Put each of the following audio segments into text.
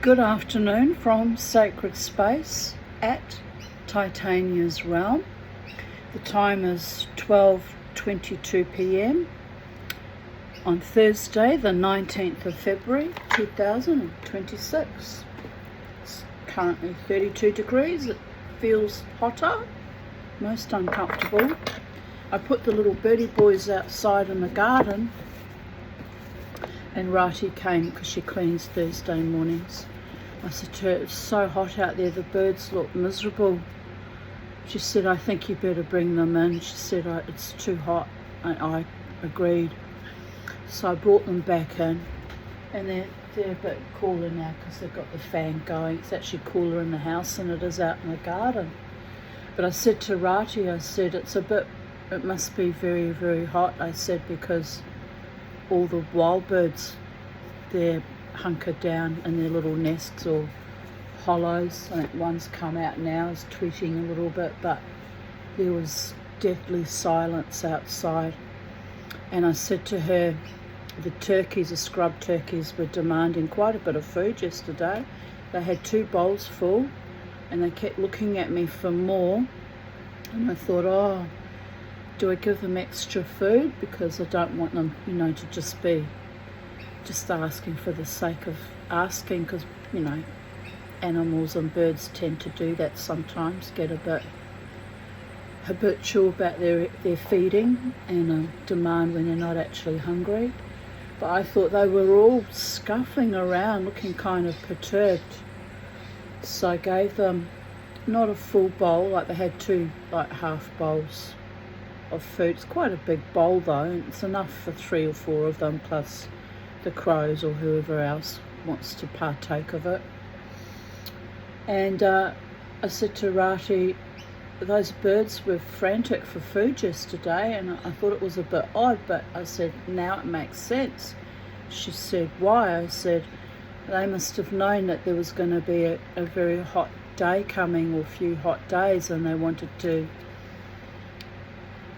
Good afternoon from Sacred Space at Titania's Realm. The time is 12:22 p.m. on Thursday, the 19th of February 2026. It's currently 32 degrees. It feels hotter, most uncomfortable. I put the little birdie boys outside in the garden, and Rati came because she cleans Thursday mornings. I said to her, it's so hot out there, the birds look miserable. She said, I think you better bring them in. She said, it's too hot. And I agreed. So I brought them back in, and they're a bit cooler now because they've got the fan going. It's actually cooler in the house than it is out in the garden. But I said to Rati, I said, it must be very, very hot. I said, because all the wild birds, they're hunkered down in their little nests or hollows. I think one's come out now, is tweeting a little bit, but there was deathly silence outside. And I said to her, the scrub turkeys were demanding quite a bit of food yesterday. They had 2 bowls full and they kept looking at me for more. And I thought, do I give them extra food? Because I don't want them, to just be asking for the sake of asking, because, animals and birds tend to do that sometimes, get a bit habitual about their feeding and demand when they're not actually hungry. But I thought they were all scuffling around, looking kind of perturbed. So I gave them not a full bowl, like they had 2 half bowls of food. It's quite a big bowl though, and it's enough for 3 or 4 of them, plus the crows or whoever else wants to partake of it. And I said to Rati, those birds were frantic for food yesterday, and I thought it was a bit odd, but I said, now it makes sense. She said, why? I said, they must have known that there was going to be a very hot day coming, or a few hot days, and they wanted to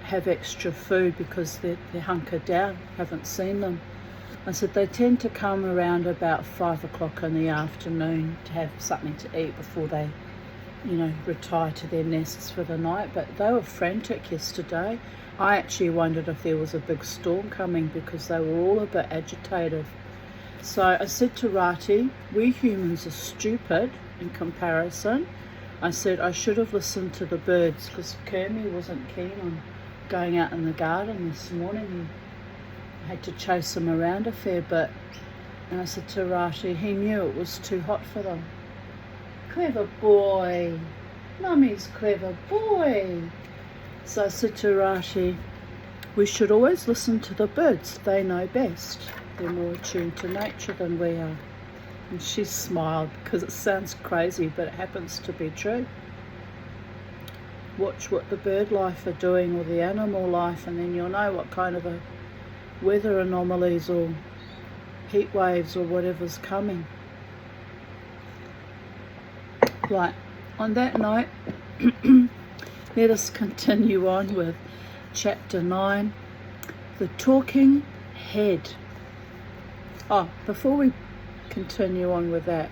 have extra food because they're hunkered down, haven't seen them. I said, they tend to come around about 5 o'clock in the afternoon to have something to eat before they, retire to their nests for the night. But they were frantic yesterday. I actually wondered if there was a big storm coming because they were all a bit agitated. So I said to Rati, we humans are stupid in comparison. I said, I should have listened to the birds, because Kermie wasn't keen on going out in the garden this morning. I had to chase him around a fair bit. And I said to Rati, he knew it was too hot for them. Clever boy. Mummy's clever boy. So I said to Rati, we should always listen to the birds. They know best. They're more attuned to nature than we are. And she smiled, because it sounds crazy, but it happens to be true. Watch what the bird life are doing, or the animal life, and then you'll know what kind of weather anomalies or heat waves or whatever's coming. Right, on that note, let us continue on with chapter 9, the talking head. Before we continue on with that,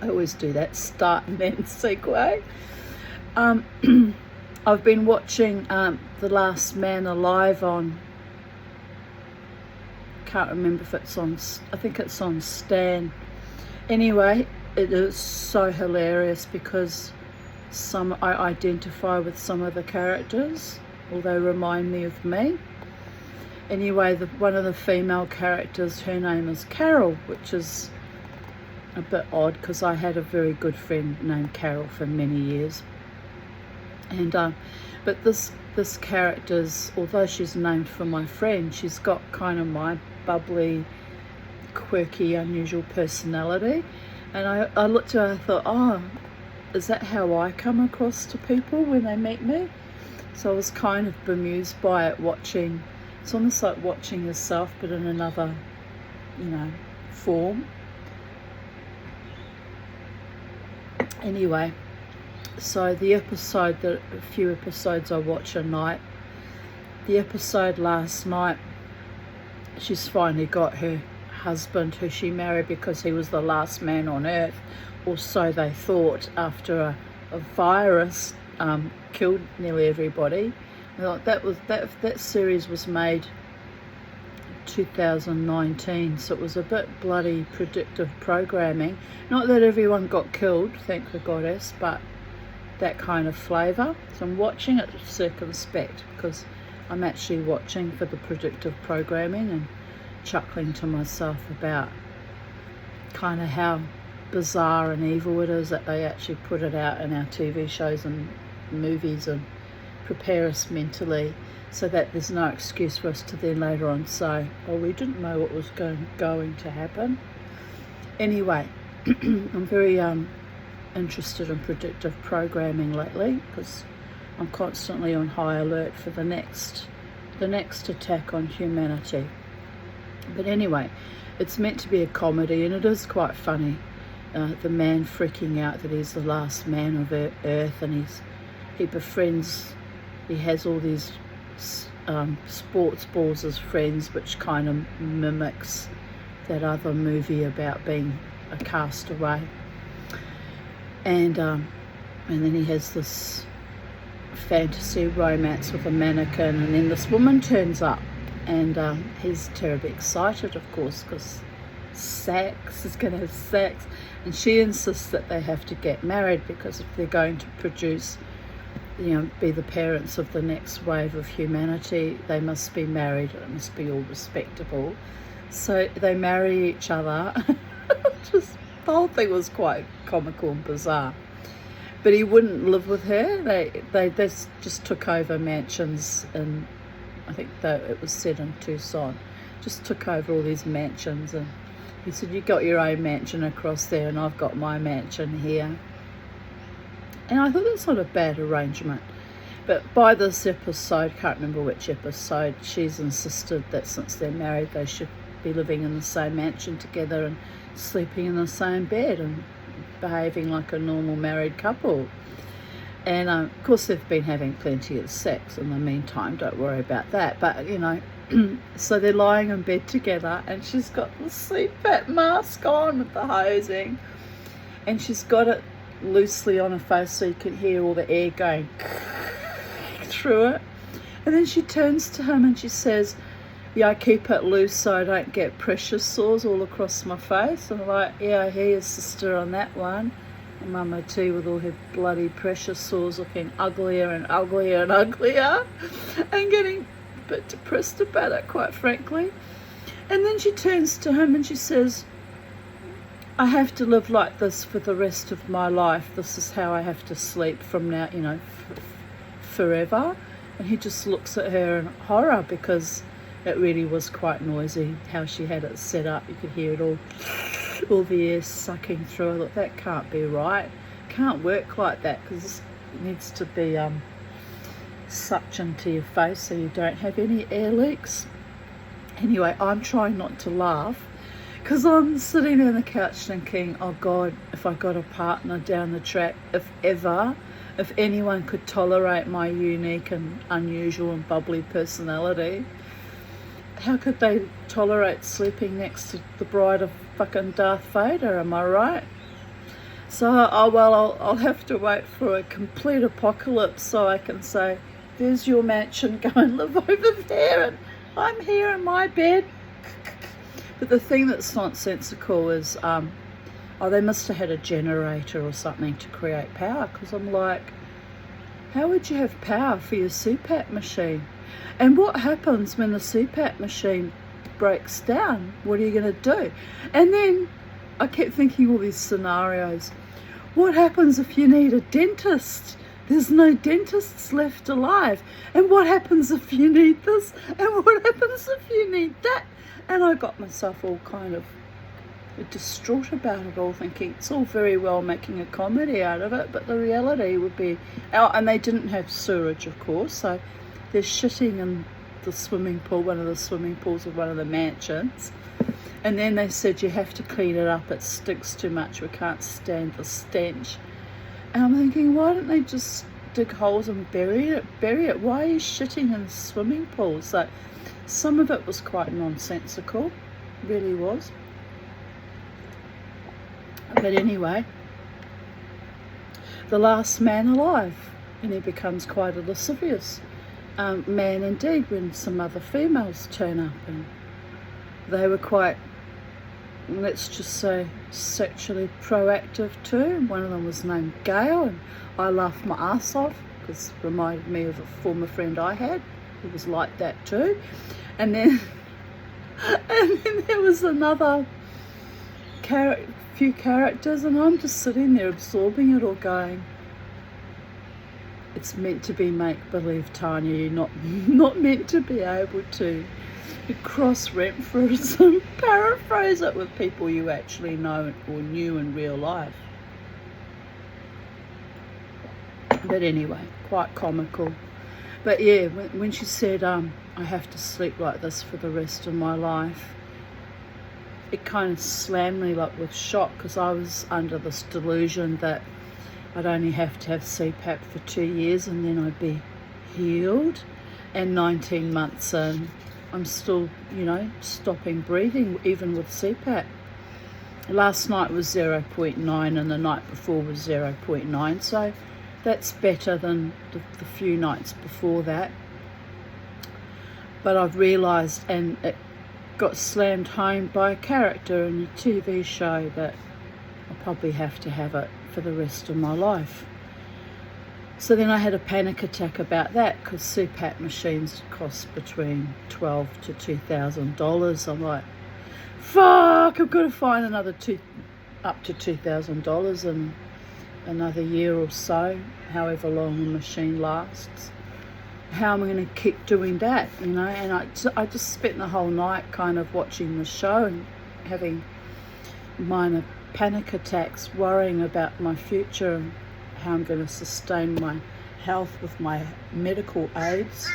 I always do that, start and then segue. I've been watching The Last Man Alive on, can't remember if it's on, I think it's on Stan. Anyway, it is so hilarious because I identify with some of the characters, or they remind me of me. Anyway, one of the female characters, her name is Carol, which is a bit odd because I had a very good friend named Carol for many years. And but this character's, although she's named for my friend, she's got kind of my bubbly, quirky, unusual personality. And I looked at her and I thought, is that how I come across to people when they meet me? So I was kind of bemused by it, watching. It's almost like watching yourself, but in another, form. Anyway, so a few episodes I watch a night. The episode last night, she's finally got her husband who she married because he was the last man on earth, or so they thought, after a virus killed nearly everybody. That series was made 2019, so it was a bit bloody predictive programming. Not that everyone got killed, thank the goddess, but that kind of flavour. So I'm watching it circumspect, because I'm actually watching for the predictive programming and chuckling to myself about kind of how bizarre and evil it is that they actually put it out in our TV shows and movies and prepare us mentally, so that there's no excuse for us to then later on say, oh, we didn't know what was going to happen. Anyway, I'm very interested in predictive programming lately, because I'm constantly on high alert for the next attack on humanity. But anyway, it's meant to be a comedy, and it is quite funny. The man freaking out that he's the last man of Earth, and he has all these sports balls as friends, which kind of mimics that other movie about being a castaway. And then he has this fantasy romance with a mannequin, and then this woman turns up, and he's terribly excited, of course, because he's going to have sex, and she insists that they have to get married, because if they're going to produce, be the parents of the next wave of humanity, they must be married, and it must be all respectable. So they marry each other. Just the whole thing was quite comical and bizarre. But he wouldn't live with her. They just took over mansions, and I think that it was set in Tucson. Just took over all these mansions, and he said, you got your own mansion across there, and I've got my mansion here. And I thought that's not a bad arrangement. But by this episode, can't remember which episode, she's insisted that since they're married, they should be living in the same mansion together and sleeping in the same bed and behaving like a normal married couple. And of course they've been having plenty of sex in the meantime, don't worry about that. But so they're lying in bed together, and she's got the CPAP mask on with the hosing, and she's got it loosely on her face so you can hear all the air going through it. And then she turns to him and she says, yeah, I keep it loose so I don't get pressure sores all across my face. And I'm like, yeah, I hear your sister on that one. And Mama T, with all her bloody pressure sores, looking uglier and uglier and uglier, and getting a bit depressed about it, quite frankly. And then she turns to him and she says, I have to live like this for the rest of my life. This is how I have to sleep from now, forever. And he just looks at her in horror, because it really was quite noisy how she had it set up. You could hear it all the air sucking through. I thought, that can't be right. Can't work like that, because it needs to be sucked into your face so you don't have any air leaks. Anyway, I'm trying not to laugh, because I'm sitting on the couch thinking, oh God, if I got a partner down the track, if anyone could tolerate my unique and unusual and bubbly personality, how could they tolerate sleeping next to the bride of fucking Darth Vader, am I right? So, I'll have to wait for a complete apocalypse so I can say, there's your mansion, go and live over there, and I'm here in my bed. But the thing that's nonsensical is, they must have had a generator or something to create power, because I'm like, how would you have power for your CPAP machine? And what happens when the CPAP machine breaks down? What are you going to do? And then I kept thinking all these scenarios. What happens if you need a dentist? There's no dentists left alive. And what happens if you need this? And what happens if you need that? And I got myself all kind of distraught about it all, thinking it's all very well making a comedy out of it, but the reality would be, and they didn't have sewerage, of course, so they're shitting in the swimming pool, one of the swimming pools of one of the mansions, and then they said you have to clean it up, it stinks too much, we can't stand the stench. And I'm thinking, why don't they just dig holes and bury it? Why are you shitting in swimming pools? So some of it was quite nonsensical, really was. But anyway, the last man alive, and he becomes quite a lascivious man indeed when some other females turn up, and they were quite, let's just say, sexually proactive too. One of them was named Gail, and I laughed my ass off because it reminded me of a former friend I had who was like that too. And then there was another few characters, and I'm just sitting there absorbing it all, going, it's meant to be make-believe, Tanya. You're not meant to be able to cross-reference and paraphrase it with people you actually know or knew in real life. But anyway, quite comical. But yeah, when she said, I have to sleep like this for the rest of my life, it kind of slammed me like with shock, because I was under this delusion that I'd only have to have CPAP for 2 years and then I'd be healed. And 19 months in, I'm still, stopping breathing even with CPAP. Last night was 0.9 and the night before was 0.9, so that's better than the few nights before that. But I've realised, and it got slammed home by a character in a TV show, that I'll probably have to have it for the rest of my life. So then I had a panic attack about that, because CPAP machines cost between $12,000 to $2,000. I'm like, fuck, I've got to find up to $2,000 in another year or so, however long the machine lasts. How am I going to keep doing that, And I just spent the whole night kind of watching the show and having minor panic attacks, worrying about my future and how I'm going to sustain my health with my medical aids.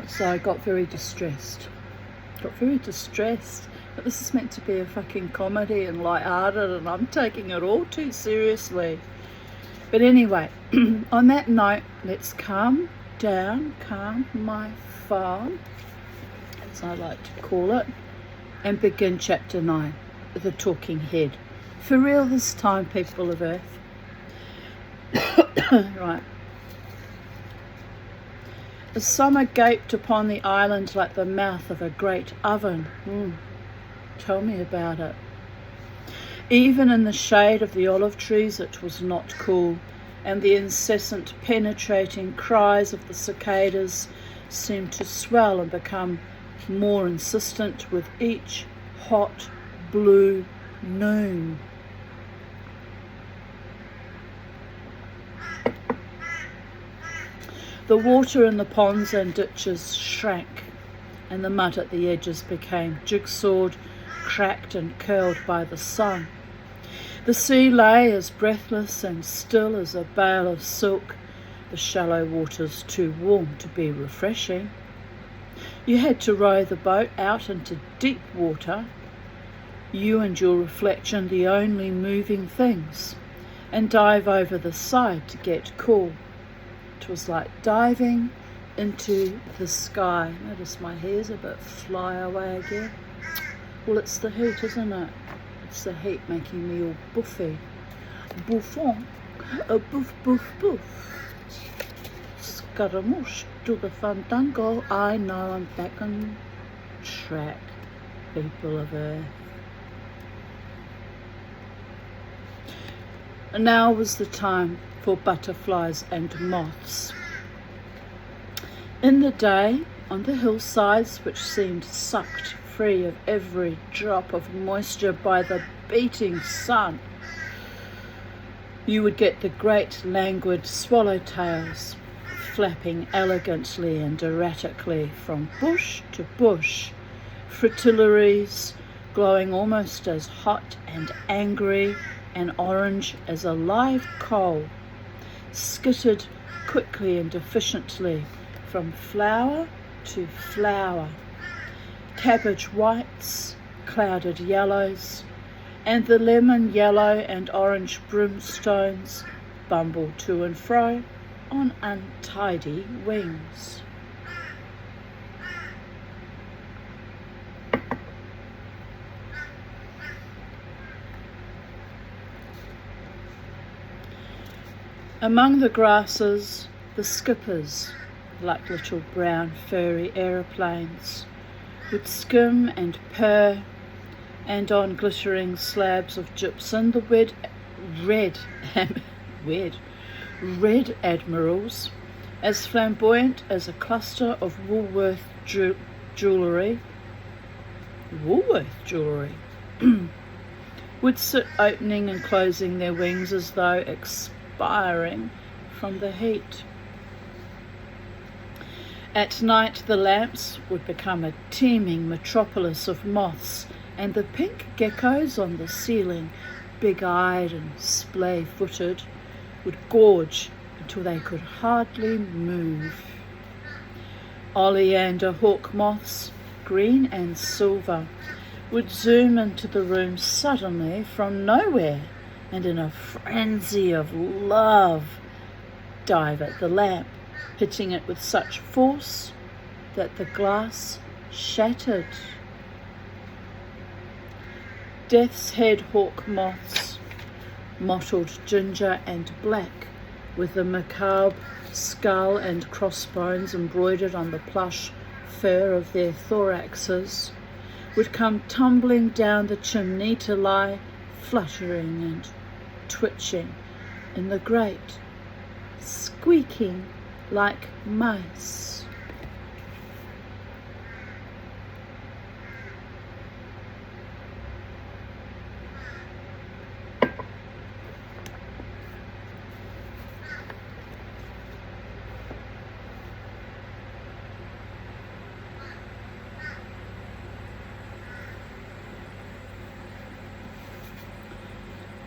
So I got very distressed. But this is meant to be a fucking comedy and light-hearted, and I'm taking it all too seriously. But anyway, on that note, let's calm my farm, as I like to call it, and begin chapter 9, The Talking Head. For real this time, people of Earth. Right. The summer gaped upon the island like the mouth of a great oven. Tell me about it. Even in the shade of the olive trees it was not cool, and the incessant penetrating cries of the cicadas seemed to swell and become more insistent with each hot blue noon. The water in the ponds and ditches shrank, and the mud at the edges became jigsawed, cracked and curled by the sun. The sea lay as breathless and still as a bale of silk, the shallow waters too warm to be refreshing. You had to row the boat out into deep water, you and your reflection the only moving things, and dive over the side to get cool. It was like diving into the sky. Notice my hair's a bit fly away again. Well, it's the heat, isn't it? It's the heat making me all buffy. Bouffon. A boof, boof, boof. Scaramouche to the fandango. I know, I'm back on track, people of Earth. And now was the time for butterflies and moths. In the day, on the hillsides, which seemed sucked free of every drop of moisture by the beating sun, you would get the great languid swallowtails flapping elegantly and erratically from bush to bush, fritillaries glowing almost as hot and angry and orange as a live coal, skittered quickly and efficiently from flower to flower. Cabbage whites, clouded yellows, and the lemon yellow and orange brimstones bumble to and fro on untidy wings. Among the grasses, the skippers, like little brown furry aeroplanes, would skim and purr, and on glittering slabs of gypsum the red admirals, as flamboyant as a cluster of Woolworth jewellery, would sit opening and closing their wings as though expiring from the heat. At night the lamps would become a teeming metropolis of moths, and the pink geckos on the ceiling, big-eyed and splay-footed, would gorge until they could hardly move. Oleander hawk moths, green and silver, would zoom into the room suddenly from nowhere and in a frenzy of love dive at the lamp, hitting it with such force that the glass shattered. Death's head hawk moths, mottled ginger and black, with the macabre skull and crossbones embroidered on the plush fur of their thoraxes, would come tumbling down the chimney to lie fluttering and twitching in the grate, squeaking like mice.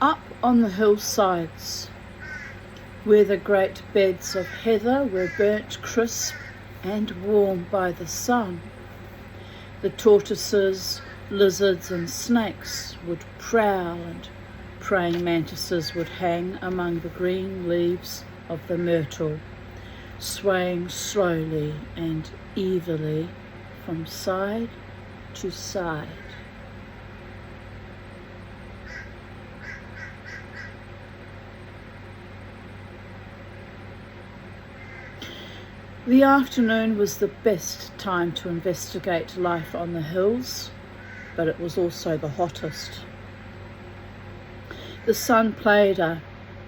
Up on the hillsides, where the great beds of heather were burnt crisp and warm by the sun, the tortoises, lizards and snakes would prowl, and praying mantises would hang among the green leaves of the myrtle, swaying slowly and evilly from side to side. The afternoon was the best time to investigate life on the hills, but it was also the hottest. The sun played a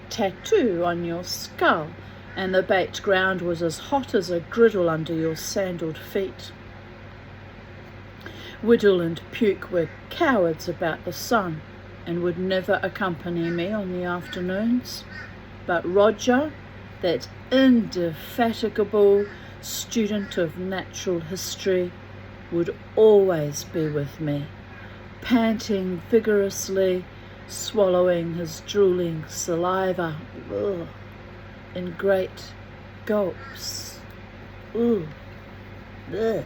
tattoo on your skull, and the baked ground was as hot as a griddle under your sandaled feet. Whittle and Puke were cowards about the sun and would never accompany me on the afternoons, but Roger, that indefatigable student of natural history, would always be with me, panting vigorously, swallowing his drooling saliva in great gulps. It's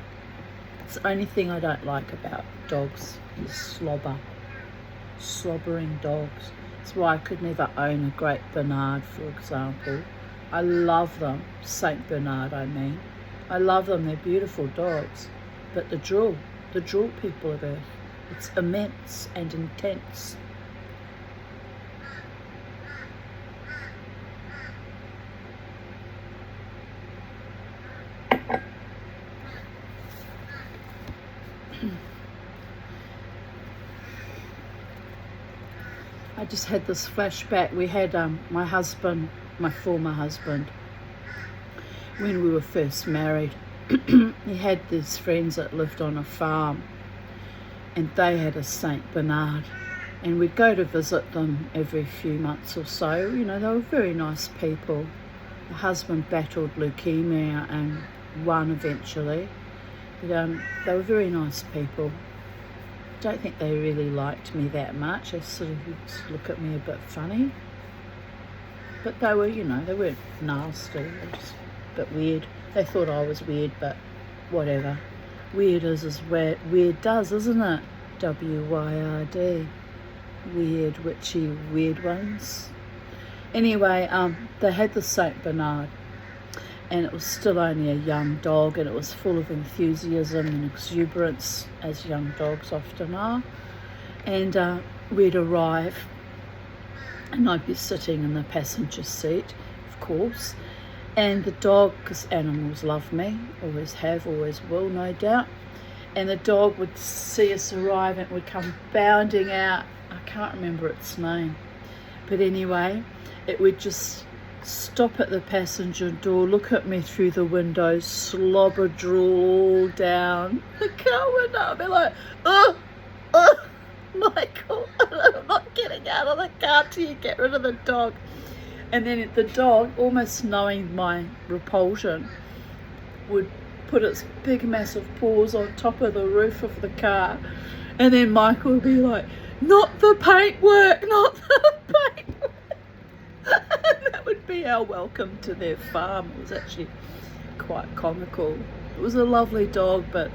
the only thing I don't like about dogs is slobbering dogs. That's why I could never own a Great Bernard, for example. I love them, Saint Bernard I mean. I love them, they're beautiful dogs. But the drool people of Earth, it's immense and intense. I just had this flashback. We had my husband, my former husband, when we were first married, he had these friends that lived on a farm, and they had a Saint Bernard, and we'd go to visit them every few months or so. You know, they were very nice people. The husband battled leukemia and won eventually, but they were very nice people. I don't think they really liked me that much. They sort of used to look at me a bit funny. But they were, you know, they weren't nasty. They were just a bit weird. They thought I was weird, but whatever. Weird is weird does, isn't it? W-Y-R-D. Weird, witchy, weird ones. Anyway, they had the Saint Bernard, and it was still only a young dog, and it was full of enthusiasm and exuberance, as young dogs often are. And we'd arrive, and I'd be sitting in the passenger seat. Of of course, and the dog, because animals love me, always have, always will, no doubt, and the dog would see us arrive and would come bounding out. I can't remember its name, but anyway, it would just stop at the passenger door, look at me through the window, slobber drool all down the car window. I'd be like, oh, Michael, I'm not getting out of the car till you get rid of the dog. And then the dog, almost knowing my repulsion, would put its big massive paws on top of the roof of the car, and then Michael would be like, not the paintwork, not the paintwork. That would be our welcome to their farm. It was actually quite comical. It was a lovely dog, but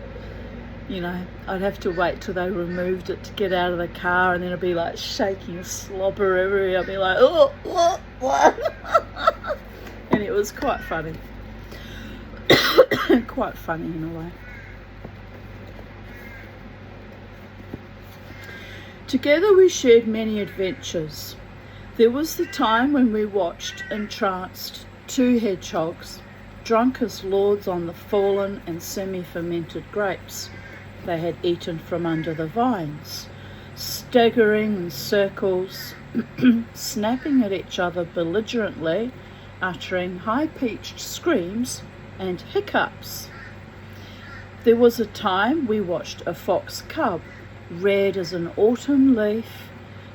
you know, I'd have to wait till they removed it to get out of the car, and then it'd be like shaking slobber everywhere. I'd be like, oh, what? And it was quite funny. Quite funny in a way. Together we shared many adventures. There was the time when we watched, entranced, 2 hedgehogs, drunk as lords on the fallen and semi-fermented grapes they had eaten from under the vines, staggering in circles, snapping at each other belligerently, uttering high-pitched screams and hiccups. There was a time we watched a fox cub, red as an autumn leaf,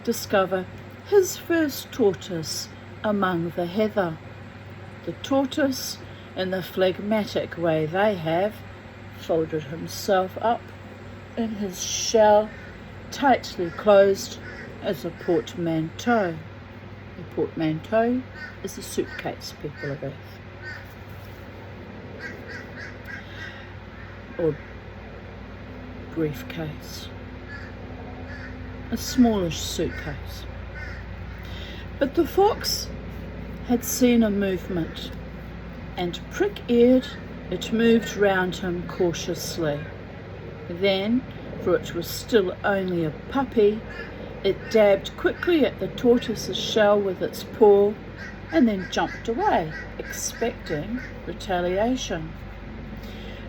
discover his first tortoise among the heather. The tortoise, in the phlegmatic way they have, folded himself up in his shell, tightly closed as a portmanteau. A portmanteau is a suitcase, people of Earth. Or briefcase. A smallish suitcase. But the fox had seen a movement, and prick-eared, it moved round him cautiously. Then, for it was still only a puppy, it dabbed quickly at the tortoise's shell with its paw, and then jumped away, expecting retaliation.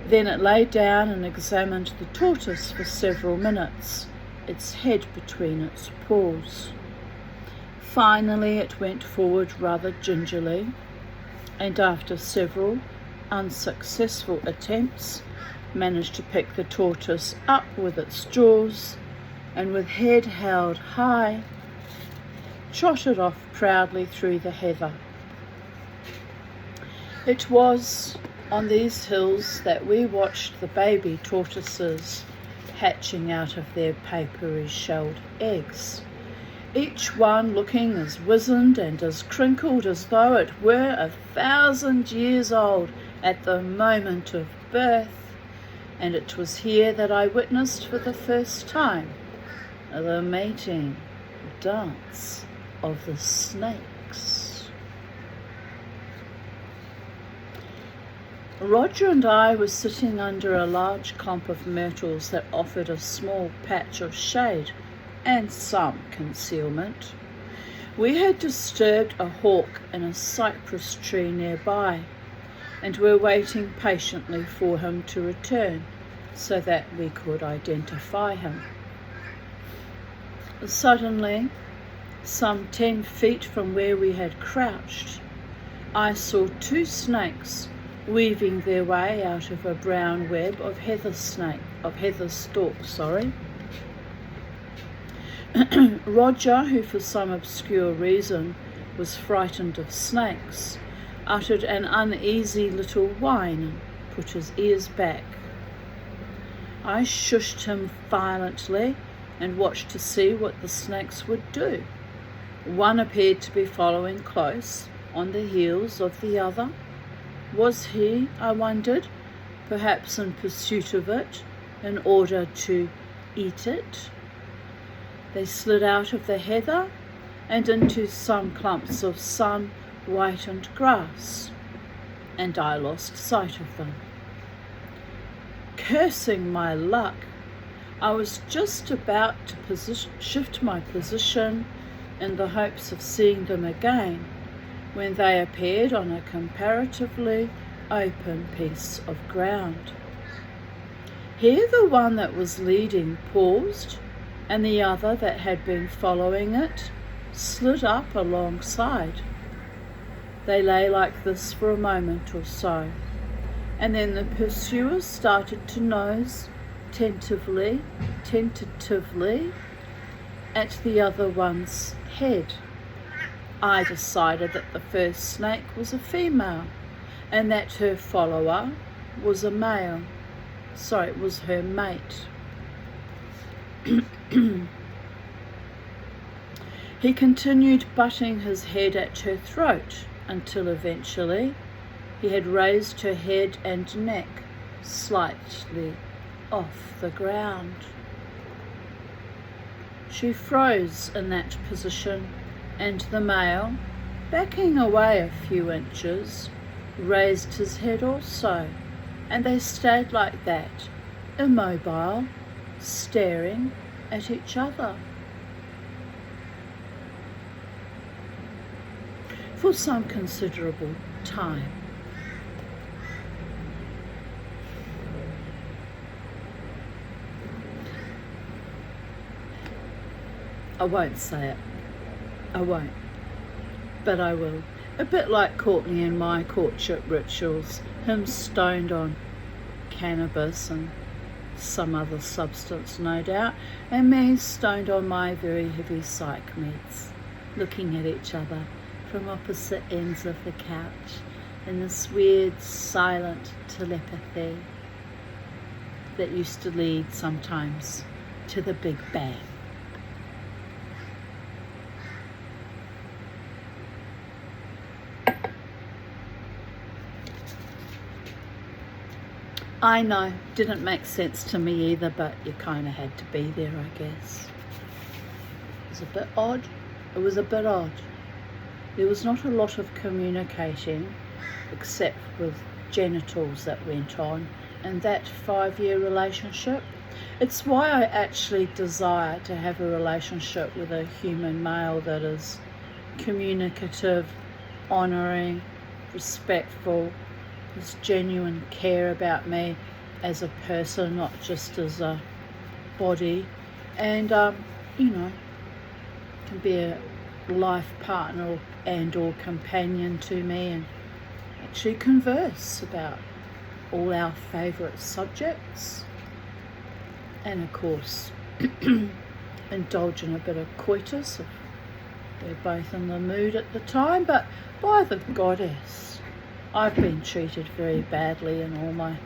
Then it lay down and examined the tortoise for several minutes, its head between its paws. Finally it went forward rather gingerly, and after several unsuccessful attempts, managed to pick the tortoise up with its jaws, and with head held high, trotted off proudly through the heather. It was on these hills that we watched the baby tortoises hatching out of their papery shelled eggs, each one looking as wizened and as crinkled as though it were 1,000 years old at the moment of birth. And it was here that I witnessed for the first time the mating dance of the snakes. Roger and I were sitting under a large clump of myrtles that offered a small patch of shade and some concealment. We had disturbed a hawk in a cypress tree nearby, and were waiting patiently for him to return so that we could identify him. Suddenly, some 10 feet from where we had crouched, I saw 2 snakes weaving their way out of a brown web of heather stalk. Roger, who for some obscure reason was frightened of snakes, uttered an uneasy little whine and put his ears back. I shushed him violently and watched to see what the snakes would do. One appeared to be following close on the heels of the other. Was he, I wondered, perhaps in pursuit of it, in order to eat it? They slid out of the heather and into some clumps of sun-whitened grass, and I lost sight of them. Cursing my luck, I was just about to shift my position in the hopes of seeing them again, when they appeared on a comparatively open piece of ground. Here the one that was leading paused, and the other that had been following it slid up alongside. They lay like this for a moment or so, and then the pursuers started to nose tentatively at the other one's head. I decided that the first snake was a female and that her follower was a male. So it was her mate. He continued butting his head at her throat until eventually he had raised her head and neck slightly off the ground. She froze in that position, and the male, backing away a few inches, raised his head also, and they stayed like that, immobile, staring at each other. For some considerable time. I won't say it. I won't. But I will. A bit like Courtney and my courtship rituals, him stoned on cannabis and some other substance, no doubt, and me stoned on my very heavy psych meds, looking at each other from opposite ends of the couch in this weird silent telepathy that used to lead sometimes to the Big Bang. I know, didn't make sense to me either, but you kind of had to be there, I guess. It was a bit odd. It was a bit odd. There was not a lot of communicating, except with genitals that went on in that 5-year relationship. It's why I actually desire to have a relationship with a human male that is communicative, honouring, respectful, has genuine care about me as a person, not just as a body, and can be a life partner and or companion to me, and actually converse about all our favourite subjects, and of course indulge in a bit of coitus if we're both in the mood at the time. But by the goddess, I've been treated very badly in all my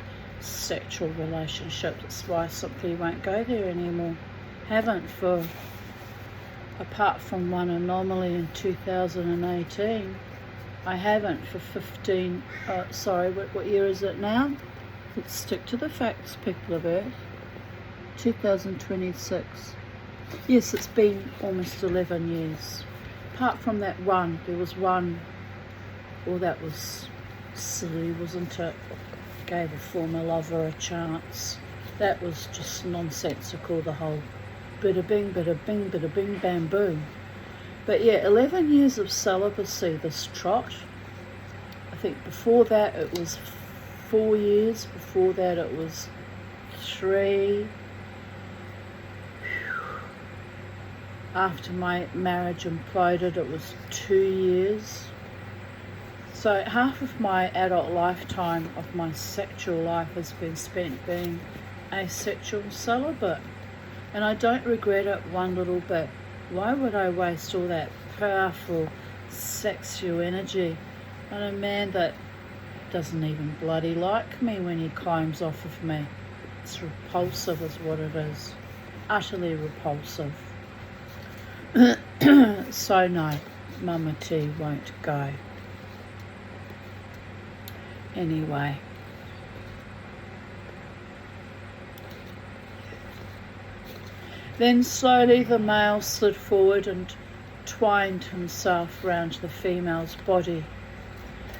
sexual relationships. That's why I simply won't go there anymore. Haven't for, apart from one anomaly in 2018, I haven't for 15, what year is it now? Let's stick to the facts, people of Earth. 2026. Yes, it's been almost 11 years. Apart from that one, there was one, well, that was silly, wasn't it? Gave a former lover a chance. That was just nonsensical, the whole bada bing, bam boom. But yeah, 11 years of celibacy, this trot. I think before that it was 4 years, before that it was 3. After my marriage imploded, it was 2 years. So half of my adult lifetime of my sexual life has been spent being a sexual celibate. And I don't regret it one little bit. Why would I waste all that powerful sexual energy on a man that doesn't even bloody like me when he climbs off of me? It's repulsive is what it is. Utterly repulsive. So no, Mama T won't go. Anyway. Then slowly the male slid forward and twined himself round the female's body,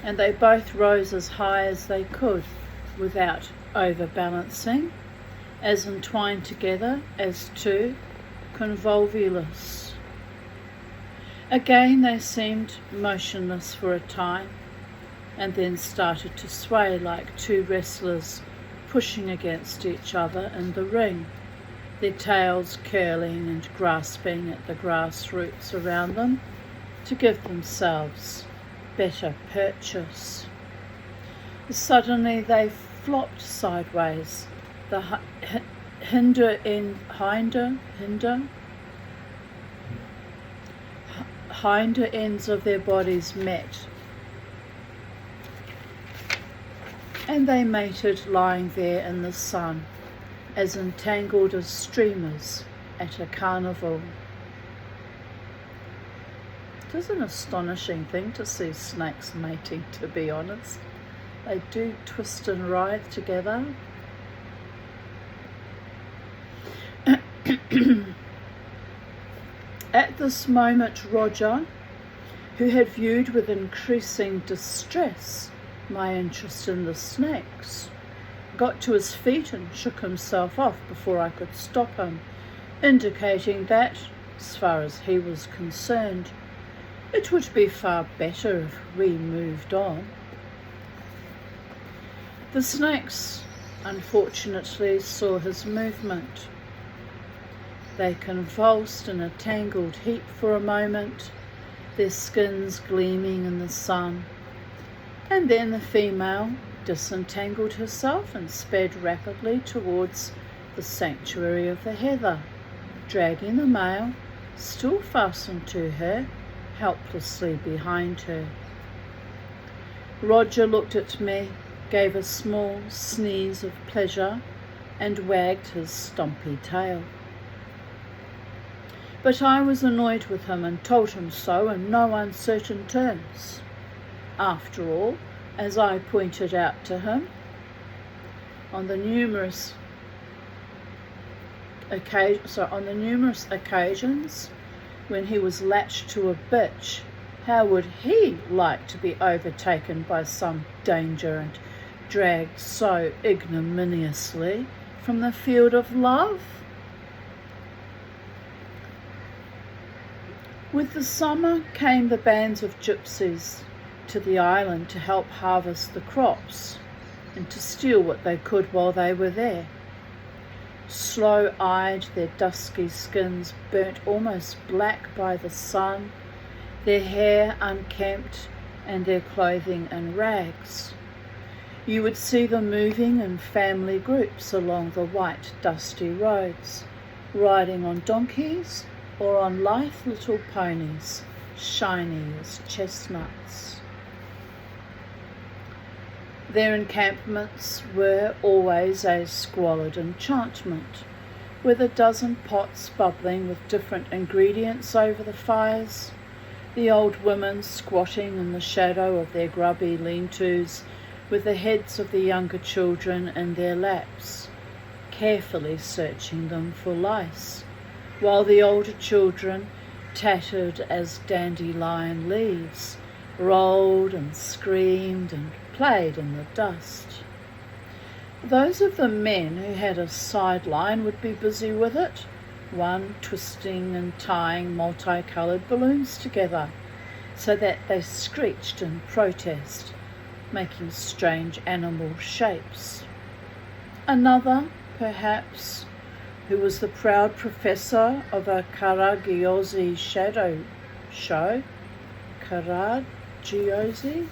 and they both rose as high as they could without overbalancing, as entwined together as two convolvulus. Again they seemed motionless for a time, and then started to sway like two wrestlers pushing against each other in the ring, their tails curling and grasping at the grass roots around them to give themselves better purchase. Suddenly they flopped sideways, the hinder ends of their bodies met, and they mated lying there in the sun, as entangled as streamers at a carnival. It is an astonishing thing to see snakes mating, to be honest. They do twist and writhe together. At this moment, Roger, who had viewed with increasing distress my interest in the snakes, got to his feet and shook himself off before I could stop him, indicating that, as far as he was concerned, it would be far better if we moved on. The snakes, unfortunately, saw his movement. They convulsed in a tangled heap for a moment, their skins gleaming in the sun, and then the female disentangled herself and sped rapidly towards the sanctuary of the heather, dragging the male, still fastened to her, helplessly behind her. Roger looked at me, gave a small sneeze of pleasure, and wagged his stumpy tail. But I was annoyed with him and told him so in no uncertain terms. After all, as I pointed out to him, on the numerous occasions when he was latched to a bitch, how would he like to be overtaken by some danger and dragged so ignominiously from the field of love? With the summer came the bands of gypsies to the island to help harvest the crops and to steal what they could while they were there. Slow-eyed, their dusky skins burnt almost black by the sun, their hair unkempt and their clothing in rags. You would see them moving in family groups along the white, dusty roads, riding on donkeys or on lithe little ponies, shiny as chestnuts. Their encampments were always a squalid enchantment, with a dozen pots bubbling with different ingredients over the fires, the old women squatting in the shadow of their grubby lean-tos with the heads of the younger children in their laps, carefully searching them for lice, while the older children, tattered as dandelion leaves, rolled and screamed and played in the dust. Those of the men who had a sideline would be busy with it, one twisting and tying multicoloured balloons together so that they screeched in protest, making strange animal shapes. Another, perhaps, who was the proud professor of a Karagiozzi shadow show, Karagiozzi,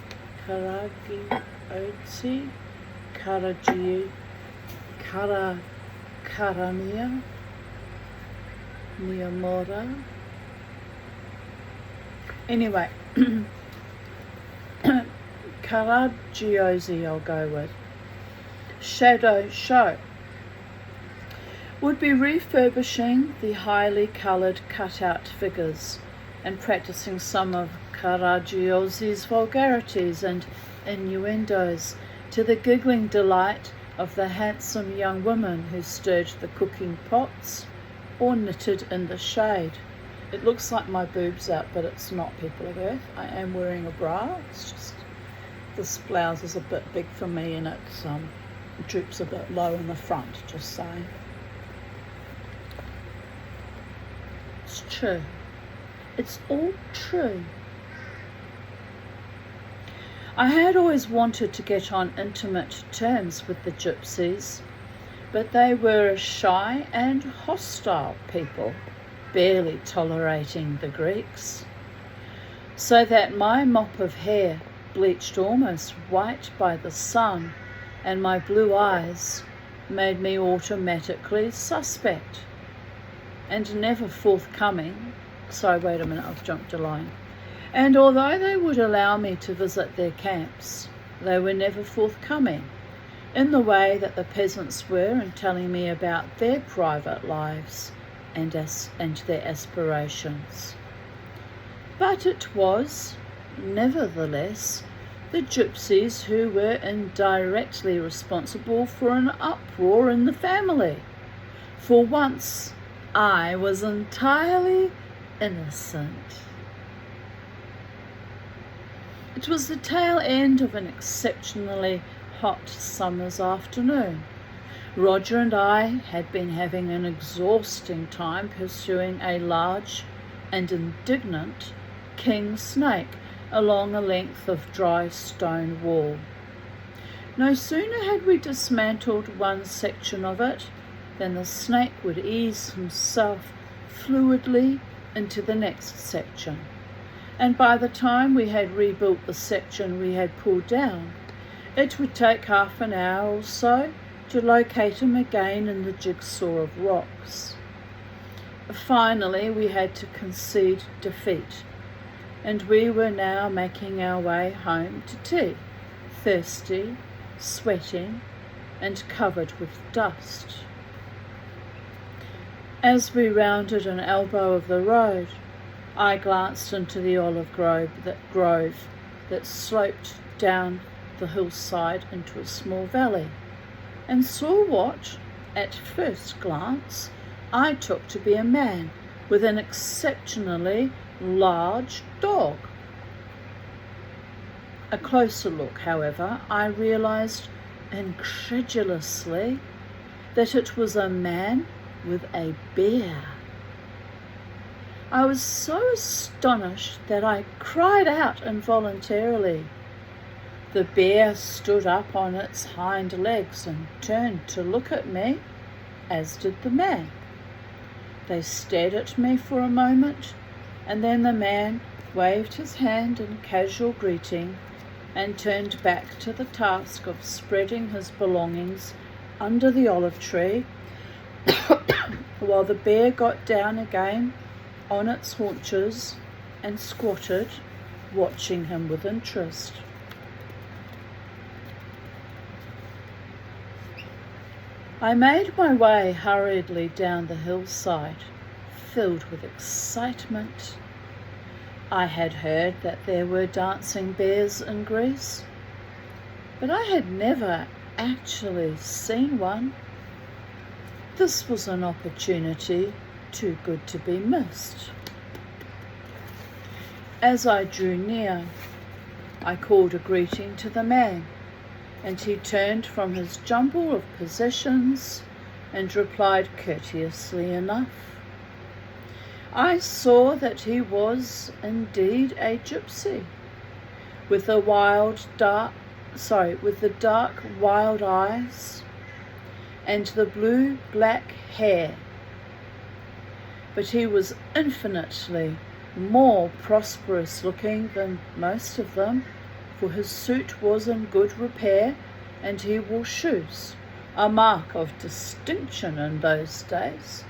Karamia, Miyamura. Anyway, Karagiozzi I'll go with. Shadow show would be refurbishing the highly coloured cut-out figures and practising some of Karagiozzi's vulgarities and innuendos to the giggling delight of the handsome young women who stirred the cooking pots or knitted in the shade. It looks like my boob's out, but it's not, people of Earth. I am wearing a bra. It's just this blouse is a bit big for me and it droops a bit low in the front, just saying. It's true. It's all true. I had always wanted to get on intimate terms with the Gypsies, but they were a shy and hostile people, barely tolerating the Greeks, so that my mop of hair, bleached almost white by the sun, and my blue eyes made me automatically suspect, and never forthcoming. Sorry, wait a minute, I've jumped a line. And although they would allow me to visit their camps, they were never forthcoming in the way that the peasants were in telling me about their private lives and their aspirations. But it was, nevertheless, the Gypsies who were indirectly responsible for an uproar in the family. For once, I was entirely innocent. It was the tail end of an exceptionally hot summer's afternoon. Roger and I had been having an exhausting time pursuing a large and indignant king snake along a length of dry stone wall. No sooner had we dismantled one section of it than the snake would ease himself fluidly into the next section, and by the time we had rebuilt the section we had pulled down, it would take half an hour or so to locate him again in the jigsaw of rocks. Finally, we had to concede defeat, and we were now making our way home to tea, thirsty, sweating, and covered with dust. As we rounded an elbow of the road, I glanced into the olive grove that sloped down the hillside into a small valley, and saw what, at first glance, I took to be a man with an exceptionally large dog. A closer look, however, I realized incredulously that it was a man with a bear. I was so astonished that I cried out involuntarily. The bear stood up on its hind legs and turned to look at me, as did the man. They stared at me for a moment, and then the man waved his hand in casual greeting and turned back to the task of spreading his belongings under the olive tree while the bear got down again on its haunches and squatted, watching him with interest. I made my way hurriedly down the hillside, filled with excitement. I had heard that there were dancing bears in Greece, but I had never actually seen one. This was an opportunity too good to be missed. As I drew near, I called a greeting to the man, and he turned from his jumble of possessions and replied courteously enough. I saw that he was indeed a gypsy, with the dark wild eyes and the blue-black hair. But he was infinitely more prosperous looking than most of them, for his suit was in good repair and he wore shoes, a mark of distinction in those days,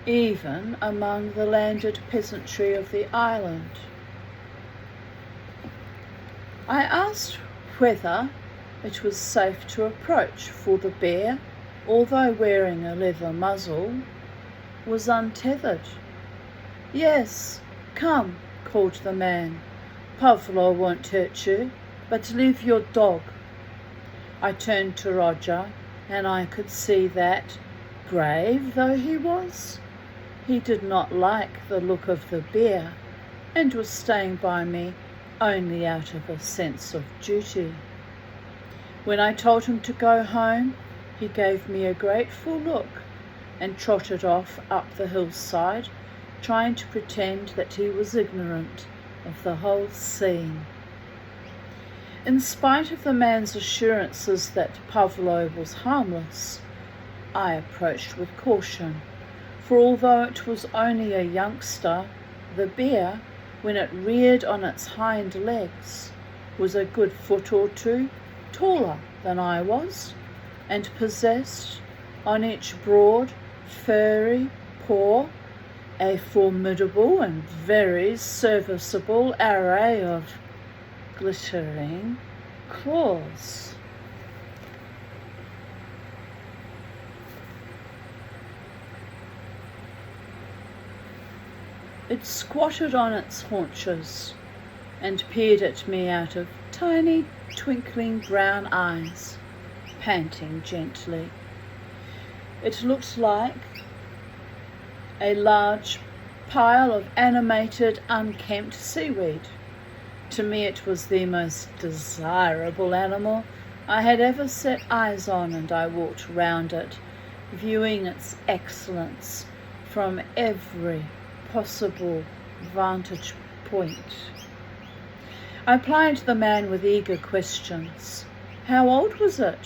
even among the landed peasantry of the island. I asked whether it was safe to approach, for the bear, although wearing a leather muzzle, was untethered. "Yes, come," called the man. "Pavlo won't hurt you, but leave your dog." I turned to Roger, and I could see that, brave though he was, he did not like the look of the bear, and was staying by me only out of a sense of duty. When I told him to go home, he gave me a grateful look and trotted off up the hillside trying to pretend that he was ignorant of the whole scene. In spite of the man's assurances that Pavlo was harmless, I approached with caution, for although it was only a youngster, the bear, when it reared on its hind legs, was a good foot or two taller than I was, and possessed, on each broad, furry paw, a formidable and very serviceable array of glittering claws. It squatted on its haunches and peered at me out of tiny, twinkling brown eyes, panting gently. It looked like a large pile of animated, unkempt seaweed. To me it was the most desirable animal I had ever set eyes on, and I walked round it, viewing its excellence from every possible vantage point. I plied the man with eager questions. How old was it?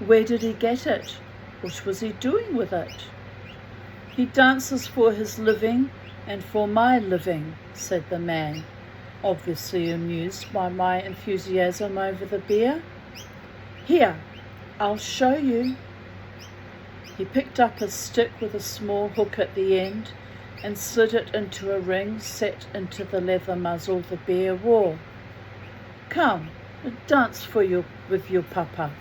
Where did he get it? What was he doing with it? He dances for his living and for my living, said the man, obviously amused by my enthusiasm over the bear. Here, I'll show you. He picked up a stick with a small hook at the end and slid it into a ring set into the leather muzzle the bear wore. Come, dance with your papa.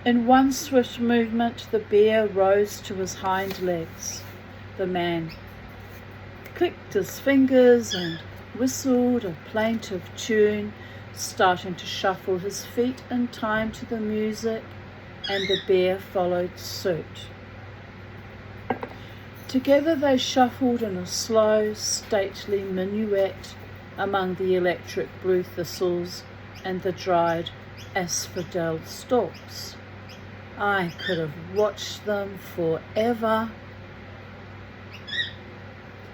In one swift movement, the bear rose to his hind legs. The man clicked his fingers and whistled a plaintive tune, starting to shuffle his feet in time to the music, and the bear followed suit. Together they shuffled in a slow, stately minuet among the electric blue thistles and the dried asphodel stalks. I could have watched them forever.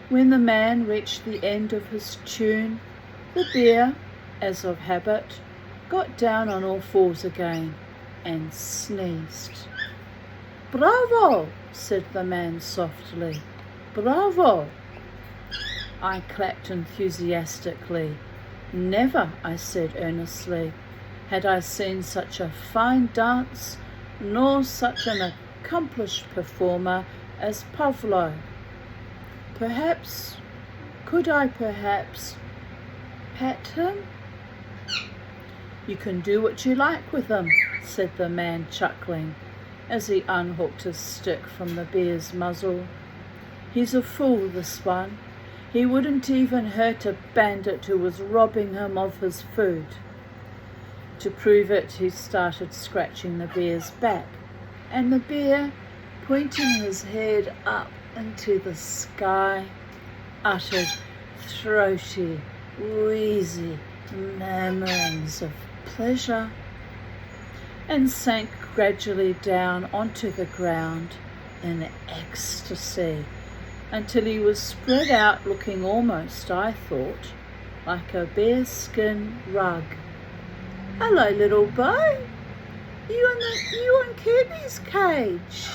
When the man reached the end of his tune, the bear, as of habit, got down on all fours again and sneezed. Bravo, said the man softly. Bravo. I clapped enthusiastically. Never, I said earnestly, had I seen such a fine dance, nor such an accomplished performer as Pavlo. Could I perhaps pat him? You can do what you like with him, said the man, chuckling, as he unhooked his stick from the bear's muzzle. He's a fool, this one. He wouldn't even hurt a bandit who was robbing him of his food. To prove it, he started scratching the bear's back, and the bear, pointing his head up into the sky, uttered throaty, wheezy murmurings of pleasure, and sank gradually down onto the ground in ecstasy, until he was spread out looking almost, I thought, like a bearskin rug. Hello, little Bo. You in Kirby's cage.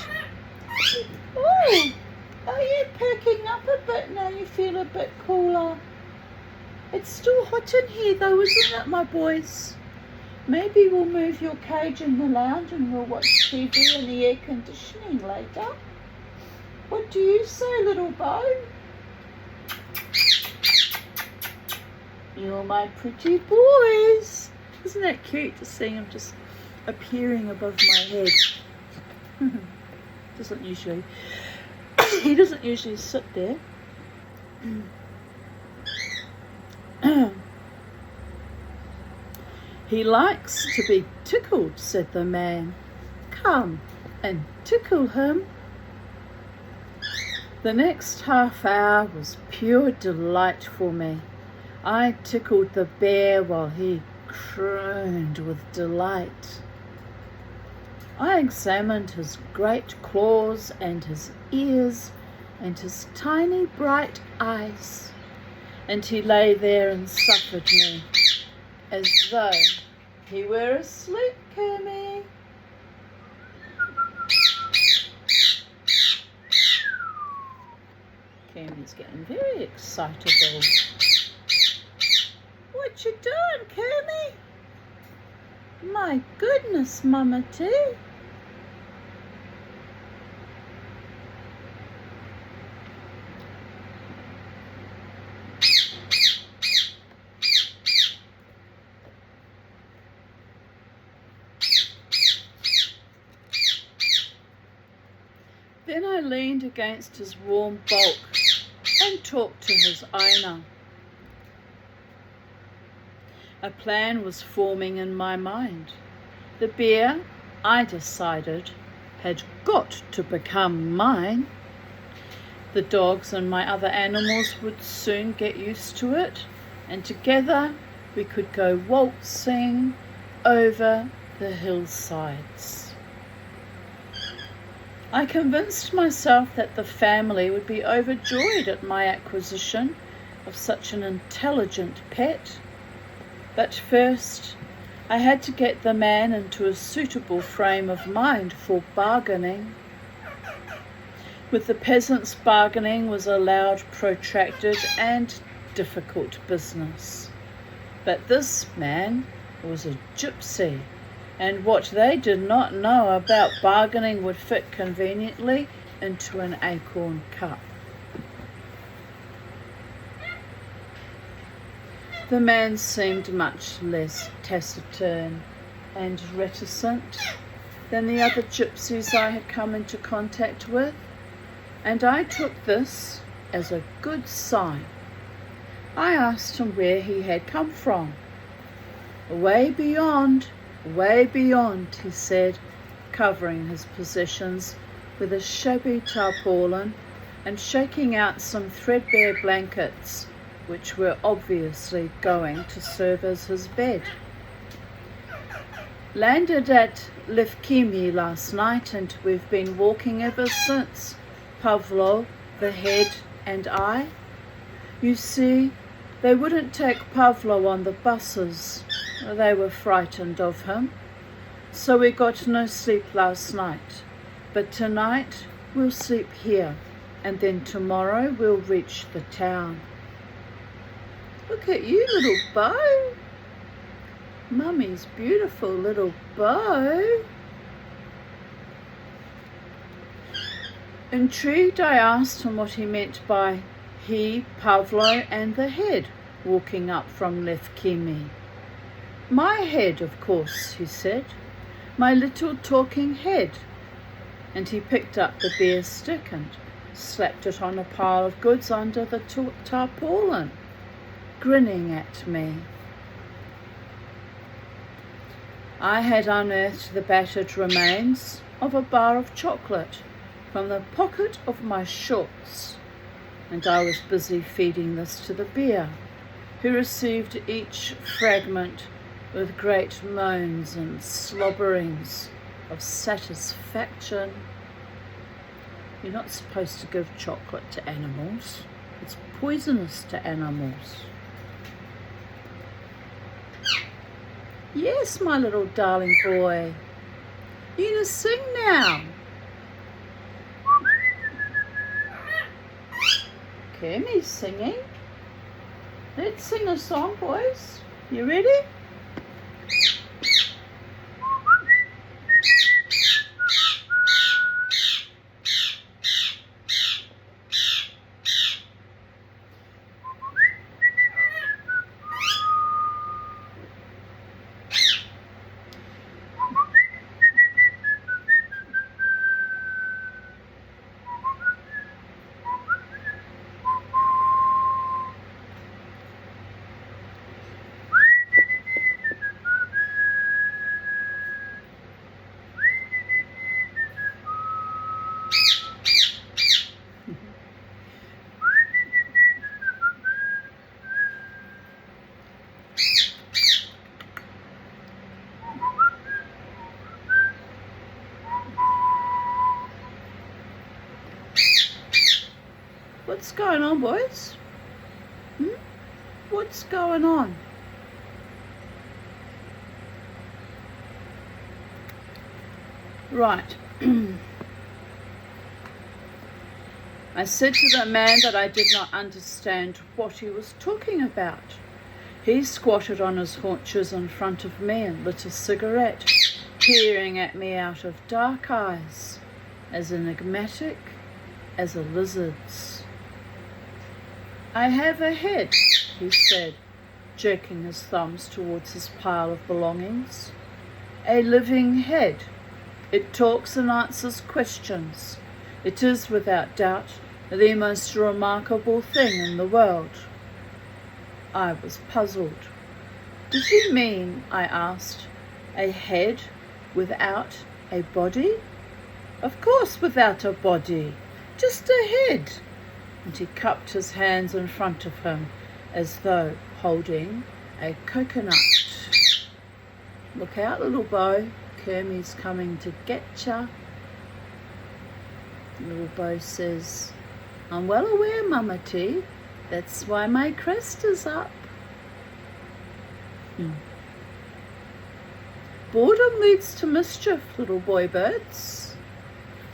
Oh, are you perking up a bit now you feel a bit cooler? It's still hot in here though, isn't it, my boys? Maybe we'll move your cage in the lounge and we'll watch TV in the air conditioning later. What do you say, little Bo? You're my pretty boys. Isn't that cute to see him just appearing above my head? He doesn't usually sit there. He likes to be tickled, said the man. Come and tickle him. The next half hour was pure delight for me. I tickled the bear while he crooned with delight. I examined his great claws and his ears and his tiny bright eyes, and he lay there and suffered me as though he were asleep, Kermie. Kermie's getting very excitable. What you doing, Kermie? My goodness, Mama T. Then I leaned against his warm bulk and talked to his owner. A plan was forming in my mind. The bear, I decided, had got to become mine. The dogs and my other animals would soon get used to it, and together we could go waltzing over the hillsides. I convinced myself that the family would be overjoyed at my acquisition of such an intelligent pet. But first, I had to get the man into a suitable frame of mind for bargaining. With the peasants, bargaining was a loud, protracted and difficult business. But this man was a gypsy, and what they did not know about bargaining would fit conveniently into an acorn cup. The man seemed much less taciturn and reticent than the other gypsies I had come into contact with, and I took this as a good sign. I asked him where he had come from. Way beyond, he said, covering his possessions with a shabby tarpaulin and shaking out some threadbare blankets, which were obviously going to serve as his bed. Landed at Lefkimi last night, and we've been walking ever since, Pavlo, the head, and I. You see, they wouldn't take Pavlo on the buses. They were frightened of him. So we got no sleep last night. But tonight we'll sleep here, and then tomorrow we'll reach the town. Look at you, little bow. Mummy's beautiful little bow. Intrigued, I asked him what he meant by he, Pavlo, and the head walking up from Lefkimi. My head, of course, he said. My little talking head. And he picked up the bear stick and slapped it on a pile of goods under the tarpaulin, grinning at me. I had unearthed the battered remains of a bar of chocolate from the pocket of my shorts, and I was busy feeding this to the bear, who received each fragment with great moans and slobberings of satisfaction. You're not supposed to give chocolate to animals. It's poisonous to animals. Yes, my little darling boy. You're going to sing now. Kermie's singing. Let's sing a song, boys. You ready? What's going on, boys? What's going on? Right. I said to the man that I did not understand what he was talking about. He squatted on his haunches in front of me and lit a cigarette, peering at me out of dark eyes, as enigmatic as a lizard's. I have a head, he said, jerking his thumbs towards his pile of belongings. A living head. It talks and answers questions. It is, without doubt, the most remarkable thing in the world. I was puzzled. Did he mean, I asked, a head without a body? Of course without a body, just a head. And he cupped his hands in front of him as though holding a coconut. Look out, little Bo, Kermie's coming to get ya. Little Bo says, I'm well aware, Mama T. That's why my crest is up. Boredom leads to mischief, little boy birds.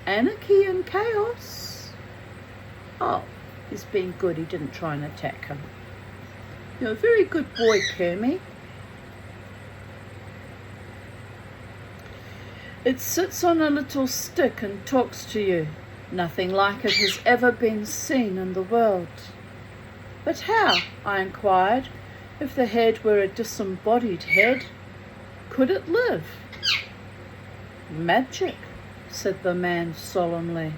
Anarchy and chaos. Oh, he's being good. He didn't try and attack him. You're a very good boy, Kermie. It sits on a little stick and talks to you. Nothing like it has ever been seen in the world. But how, I inquired, if the head were a disembodied head, could it live? Magic, said the man solemnly.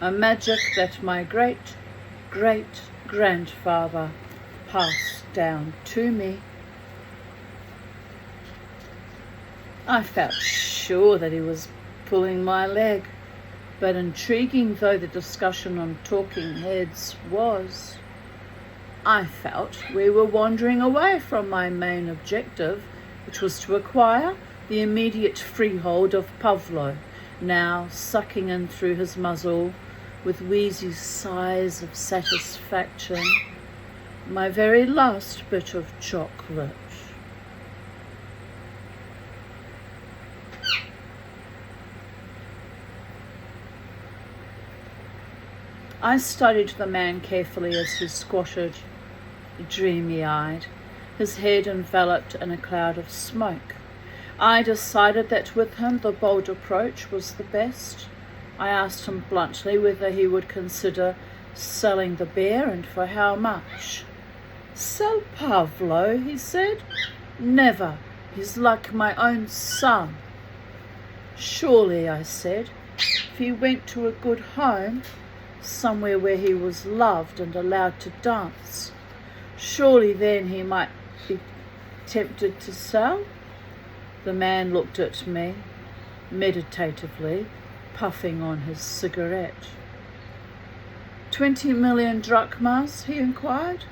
A magic that my great-great-grandfather passed down to me. I felt sure that he was pulling my leg, but intriguing though the discussion on talking heads was, I felt we were wandering away from my main objective, which was to acquire the immediate freehold of Pavlo, now sucking in through his muzzle with wheezy sighs of satisfaction my very last bit of chocolate. I studied the man carefully as he squatted, dreamy-eyed, his head enveloped in a cloud of smoke. I decided that with him the bold approach was the best. I asked him bluntly whether he would consider selling the bear and for how much. Sell Pavlo, he said. Never. He's like my own son. Surely, I said, if he went to a good home, somewhere where he was loved and allowed to dance, surely then he might be tempted to sell. The man looked at me meditatively, puffing on his cigarette. 20 million drachmas, he inquired,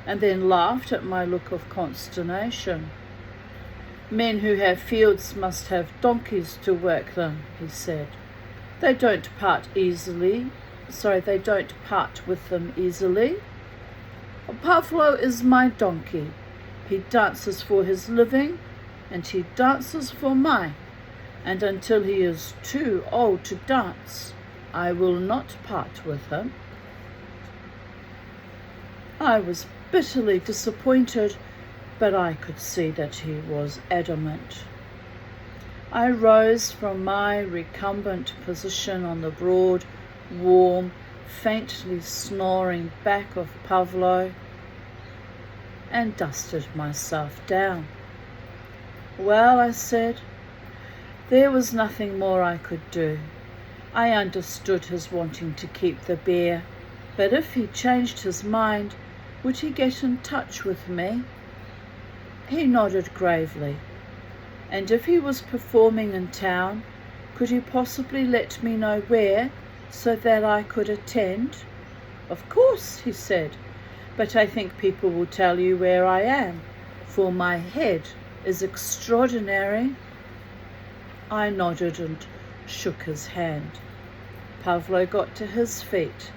and then laughed at my look of consternation. Men who have fields must have donkeys to work them, he said. They don't part with them easily. Pavlo is my donkey. He dances for his living, and he dances for mine. And until he is too old to dance, I will not part with him. I was bitterly disappointed, but I could see that he was adamant. I rose from my recumbent position on the broad, warm, faintly snoring back of Pavlo and dusted myself down. Well, I said, there was nothing more I could do. I understood his wanting to keep the bear, but if he changed his mind, would he get in touch with me? He nodded gravely. And if he was performing in town, could he possibly let me know where, so that I could attend? Of course, he said, but I think people will tell you where I am, for my head is extraordinary. I nodded and shook his hand. Pavlo got to his feet,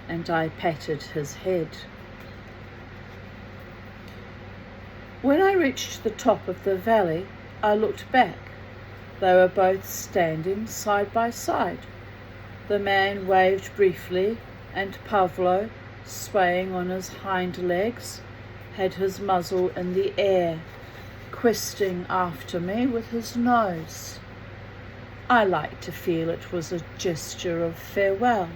and I patted his head. When I reached the top of the valley, I looked back. They were both standing side by side. The man waved briefly, and Pavlo, swaying on his hind legs, had his muzzle in the air, questing after me with his nose. I liked to feel it was a gesture of farewell.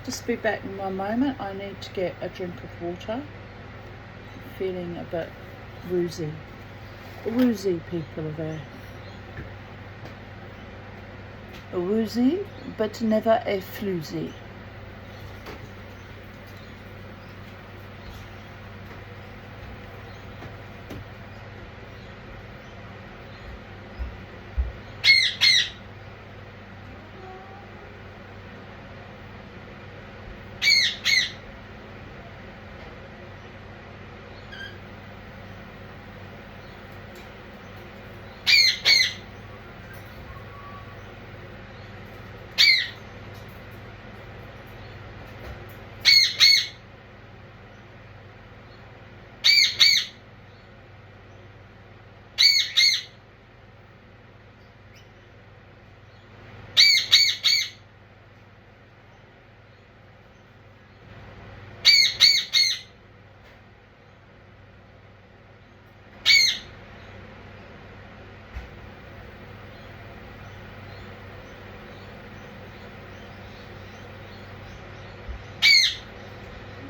Just be back in one moment. I need to get a drink of water. I'm feeling a bit woozy. Woozy, people of Earth. A woozy, but never a floozy.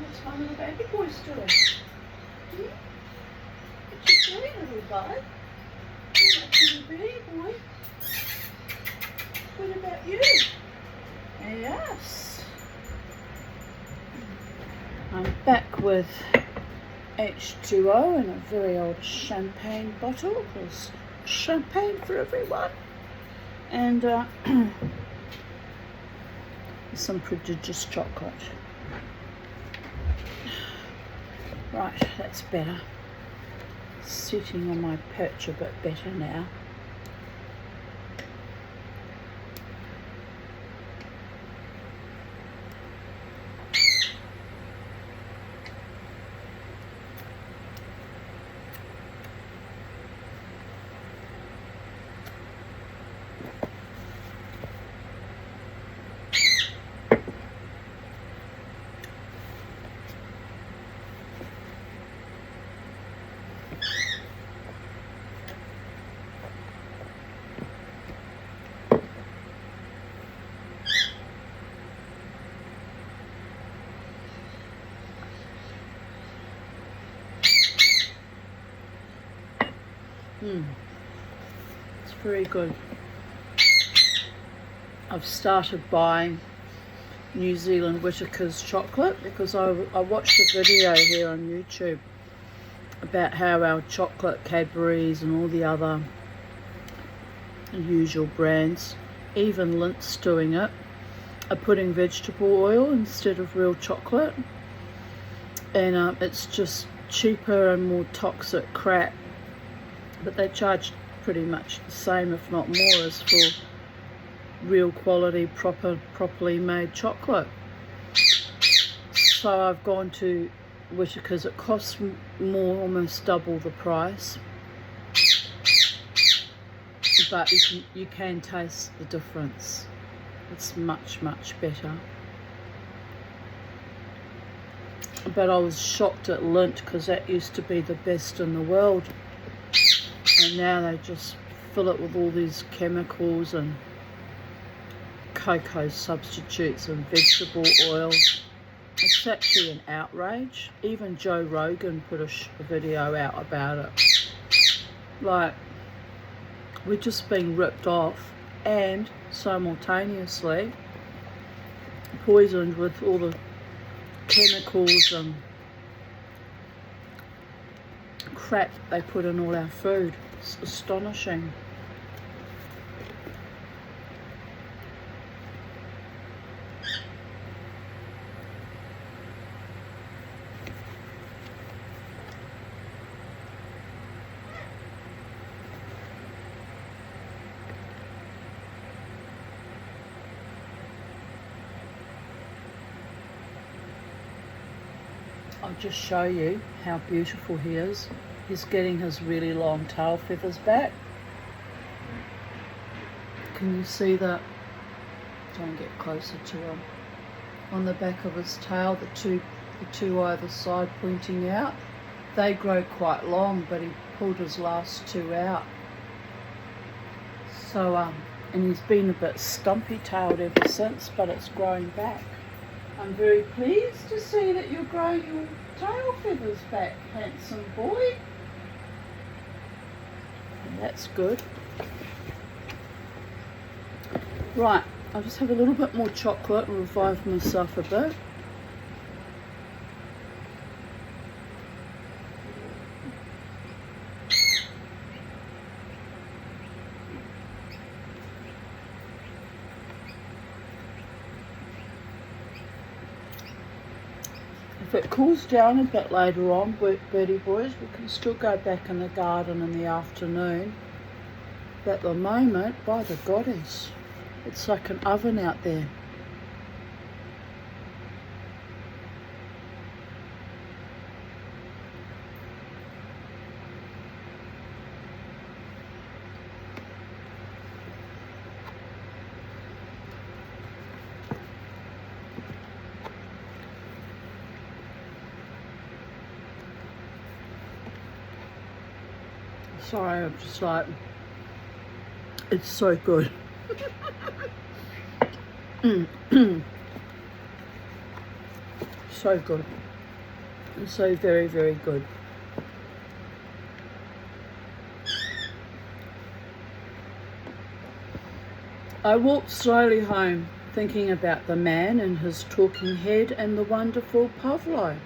What's my little baby boy's doing? What you doing, little bud? You're like a little baby boy. What about you? Yes. I'm back with H2O in a very old champagne bottle, because champagne for everyone. And some prodigious chocolate. Right, that's better. Sitting on my perch a bit better now. It's very good. I've started buying New Zealand Whittaker's chocolate because I watched a video here on YouTube about how our chocolate, Cadbury's and all the other usual brands, even Lindt's doing it, are putting vegetable oil instead of real chocolate, and it's just cheaper and more toxic crap, but they charge pretty much the same, if not more, as for real quality, properly made chocolate. So I've gone to Whittaker's. It costs more, almost double the price, but you can taste the difference. It's much better. But I was shocked at Lindt, because that used to be the best in the world, and now they just fill it with all these chemicals and cocoa substitutes and vegetable oil. It's actually an outrage. Even Joe Rogan put a video out about it. Like, we're just being ripped off, and simultaneously poisoned with all the chemicals and crap they put in all our food. It's astonishing. I'll just show you how beautiful he is. He's getting his really long tail feathers back. Can you see that? Try and get closer to him. On the back of his tail, the two either side pointing out. They grow quite long, but he pulled his last two out. So, and he's been a bit stumpy-tailed ever since, but it's growing back. I'm very pleased to see that you're growing your tail feathers back, handsome boy. And that's good. Right, I'll just have a little bit more chocolate and revive myself a bit. If it cools down a bit later on, birdie boys, we can still go back in the garden in the afternoon. But at the moment, by the goddess, it's like an oven out there. Sorry, I'm just like, it's so good. So good. It's so very, very good. I walked slowly home, thinking about the man and his talking head and the wonderful Pavlo.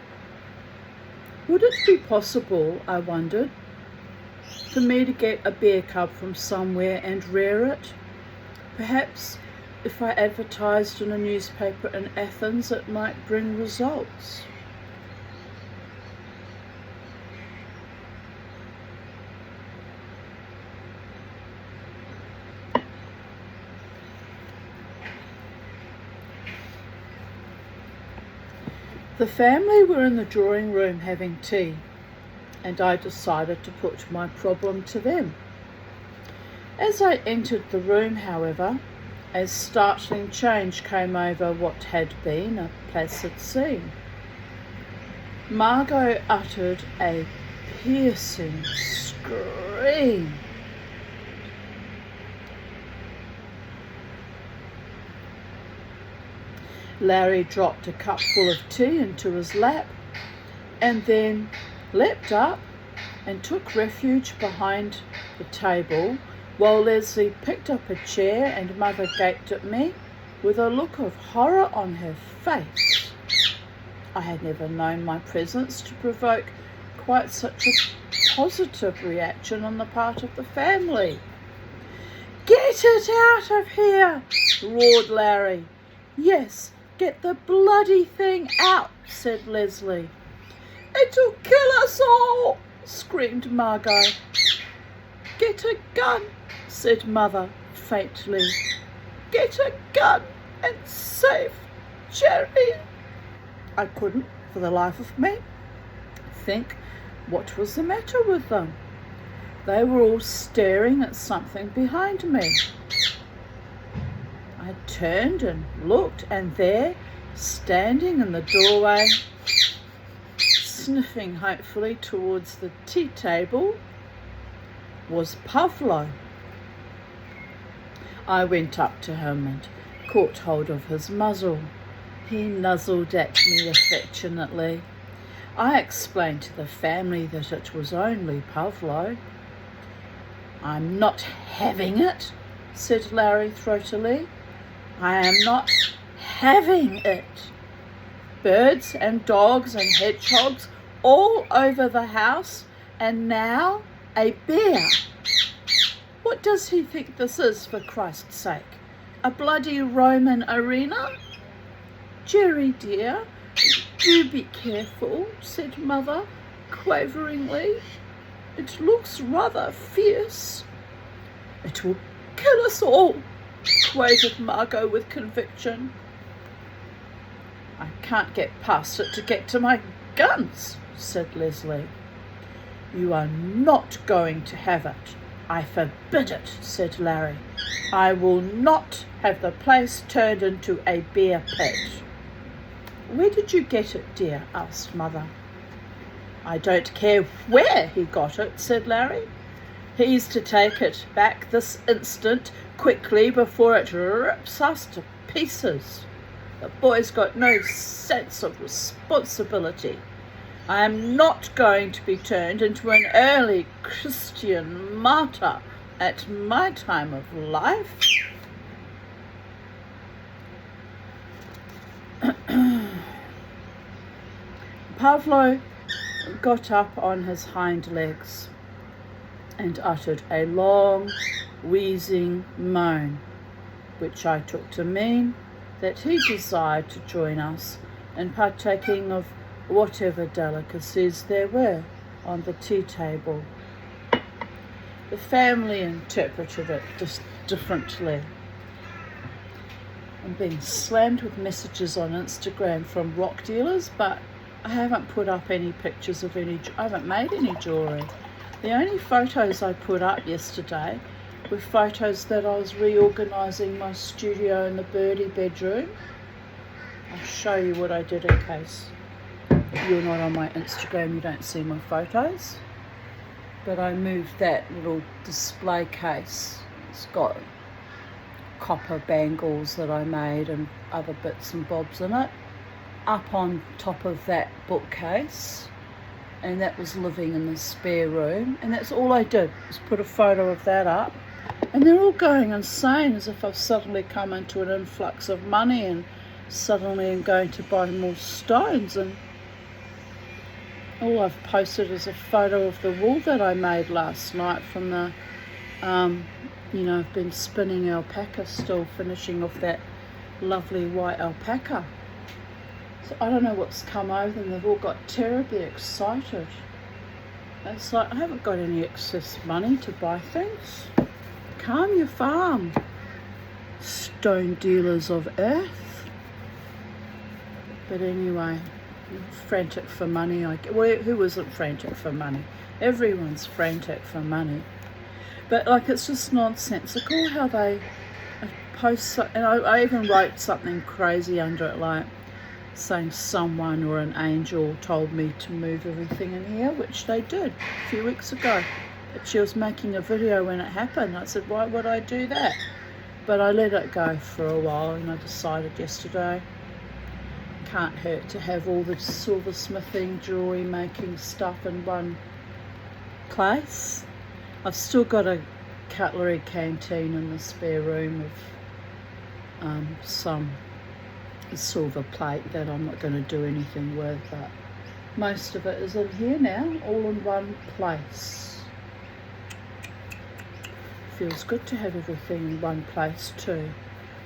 Would it be possible, I wondered, for me to get a bear cub from somewhere and rear it? Perhaps if I advertised in a newspaper in Athens, it might bring results. The family were in the drawing room having tea, and I decided to put my problem to them. As I entered the room, however, a startling change came over what had been a placid scene. Margot uttered a piercing scream. Larry dropped a cupful of tea into his lap and then leapt up and took refuge behind the table, while Leslie picked up a chair and Mother gaped at me with a look of horror on her face. I had never known my presence to provoke quite such a positive reaction on the part of the family. "Get it out of here!" roared Larry. "Yes, get the bloody thing out," said Leslie. "It'll kill us all," screamed Margot. "Get a gun," said Mother faintly. "Get a gun and save Jerry." I couldn't, for the life of me, think what was the matter with them. They were all staring at something behind me. I turned and looked, and there, standing in the doorway, sniffing hopefully towards the tea table, was Pavlo. I went up to him and caught hold of his muzzle. He nuzzled at me affectionately. I explained to the family that it was only Pavlo. "I'm not having it," said Larry throatily. "I am not having it. Birds and dogs and hedgehogs all over the house, and now a bear. What does he think this is, for Christ's sake? A bloody Roman arena?" "Jerry dear, do be careful," said Mother quaveringly. "It looks rather fierce." "It will kill us all," quavered Margot with conviction. "I can't get past it to get to my guns, said Leslie. You are not going to have it. I forbid it, said Larry. I will not have the place turned into a bear pit. Where did you get it, dear? Asked Mother. I don't care where he got it, said Larry. He's to take it back this instant, quickly, before it rips us to pieces. The boy's got no sense of responsibility. I am not going to be turned into an early Christian martyr at my time of life. Pavlo got up on his hind legs and uttered a long, wheezing moan, which I took to mean that he desired to join us in partaking of whatever delicacies there were on the tea table. The family interpreted it just differently. I'm being slammed with messages on Instagram from rock dealers, but I haven't put up any pictures of I haven't made any jewellery. The only photos I put up yesterday were photos that I was reorganising my studio in the birdie bedroom. I'll show you what I did in case you're not on my Instagram, you don't see my photos. But I moved that little display case. It's got copper bangles that I made and other bits and bobs in it, up on top of that bookcase, and that was living in the spare room, and that's all I did, was put a photo of that up. And they're all going insane as if I've suddenly come into an influx of money and suddenly I'm going to buy more stones, and all I've posted is a photo of the wool that I made last night from the I've been spinning alpaca, still finishing off that lovely white alpaca. So I don't know what's come over them. They've all got terribly excited. It's like, I haven't got any excess money to buy things. Calm your farm, stone dealers of earth. But anyway, frantic for money. Who isn't frantic for money? Everyone's frantic for money. But like, it's just nonsensical how they post, and I even wrote something crazy under it, like saying someone or an angel told me to move everything in here, which they did a few weeks ago. But she was making a video when it happened. I said, why would I do that? But I let it go for a while, and I decided yesterday, can't hurt to have all the silversmithing, jewellery making stuff in one place. I've still got a cutlery canteen in the spare room of some silver plate that I'm not going to do anything with, but most of it is in here now, all in one place. Feels good to have everything in one place too.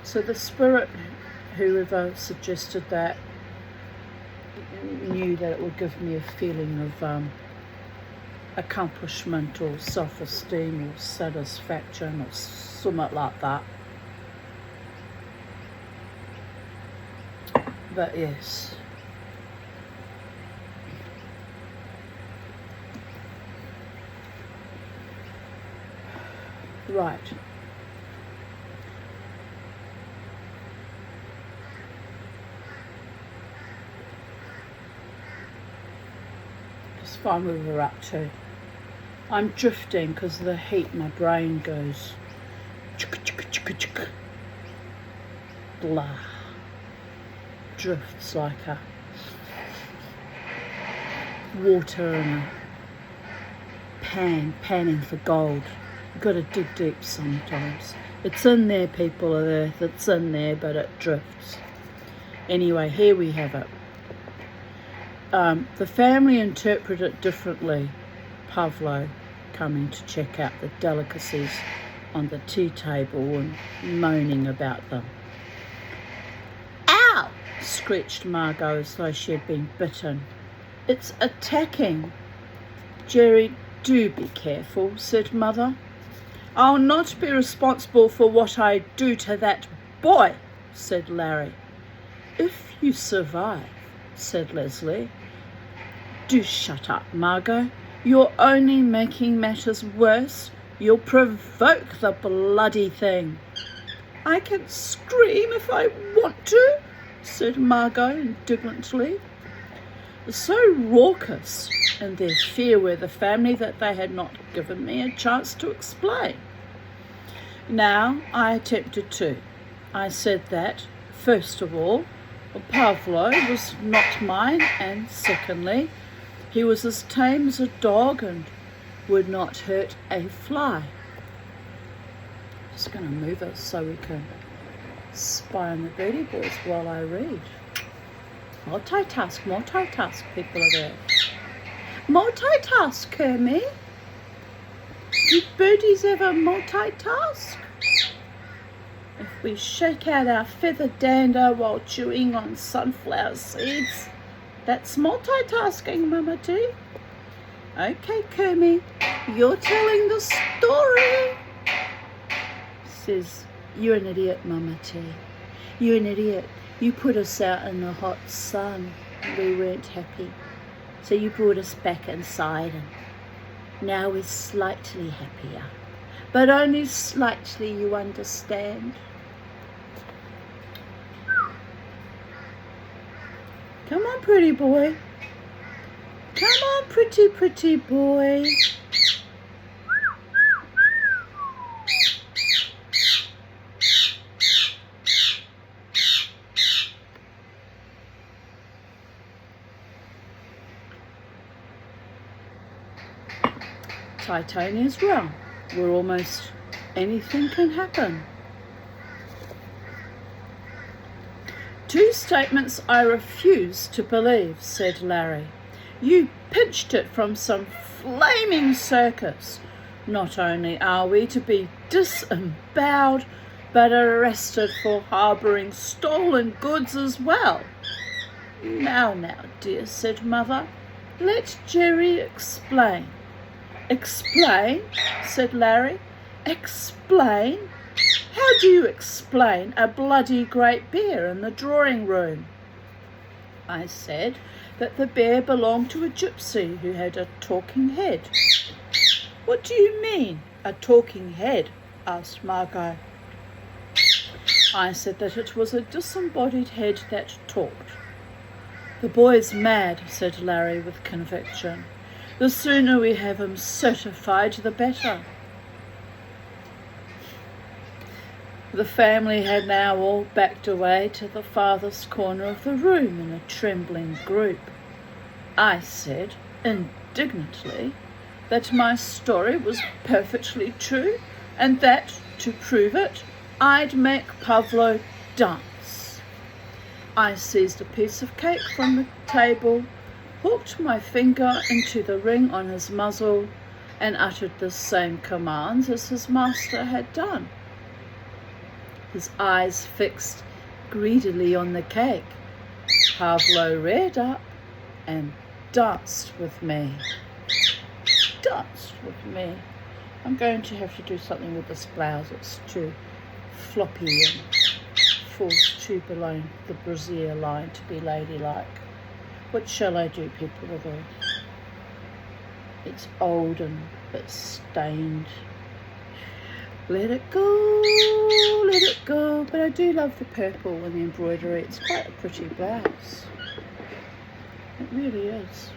So the spirit, whoever suggested that, knew that it would give me a feeling of accomplishment or self-esteem or satisfaction or something like that. But yes, right. Just find where we're up to. I'm drifting because of the heat. My brain goes blah, drifts like a water in a pan, panning for gold. You've got to dig deep sometimes. It's in there, people of Earth, it's in there, but it drifts. Anyway, here we have it. The family interpret it differently. Pavlo coming to check out the delicacies on the tea table and moaning about them. Ow! Screeched Margot as though she had been bitten. It's attacking. Jerry, do be careful, said Mother. I'll not be responsible for what I do to that boy, said Larry. If you survive, said Leslie. Do shut up, Margot. You're only making matters worse. You'll provoke the bloody thing. I can scream if I want to, said Margot indignantly. So raucous in their fear were the family that they had not given me a chance to explain. Now I attempted to. I said that, first of all, Pavlo was not mine, and secondly, he was as tame as a dog and would not hurt a fly. Just going to move it so we can spy on the Birdie Boys while I read. Multitask, people of Earth. Multitask, Kermie. Do birdies ever multitask? If we shake out our feather dander while chewing on sunflower seeds, that's multitasking, Mama T. Okay, Kermie, you're telling the story. Says, you're an idiot, Mama T. You're an idiot. You put us out in the hot sun. We weren't happy. So you brought us back inside, and now we're slightly happier. But only slightly, you understand. Come on, pretty boy. Come on, pretty boy. Titania's wrong. Where almost anything can happen. Two statements I refuse to believe, said Larry. You pinched it from some flaming circus. Not only are we to be disemboweled, but arrested for harbouring stolen goods as well. Now, dear, said Mother, let Jerry explain. Explain, said Larry. Explain? How do you explain a bloody great bear in the drawing room? I said that the bear belonged to a gypsy who had a talking head. What do you mean, a talking head? Asked Margot. I said that it was a disembodied head that talked. The boy's mad, said Larry with conviction. The sooner we have him certified, the better. The family had now all backed away to the farthest corner of the room in a trembling group. I said, indignantly, that my story was perfectly true, and that, to prove it, I'd make Pavlo dance. I seized a piece of cake from the table, hooked my finger into the ring on his muzzle, and uttered the same commands as his master had done. His eyes fixed greedily on the cake. Pavlo reared up and danced with me. Danced with me. I'm going to have to do something with this blouse. It's too floppy and falls too below the brassiere line to be ladylike. What shall I do, people of Earth? It's old and a bit stained. Let it go. But I do love the purple and the embroidery. It's quite a pretty blouse. It really is.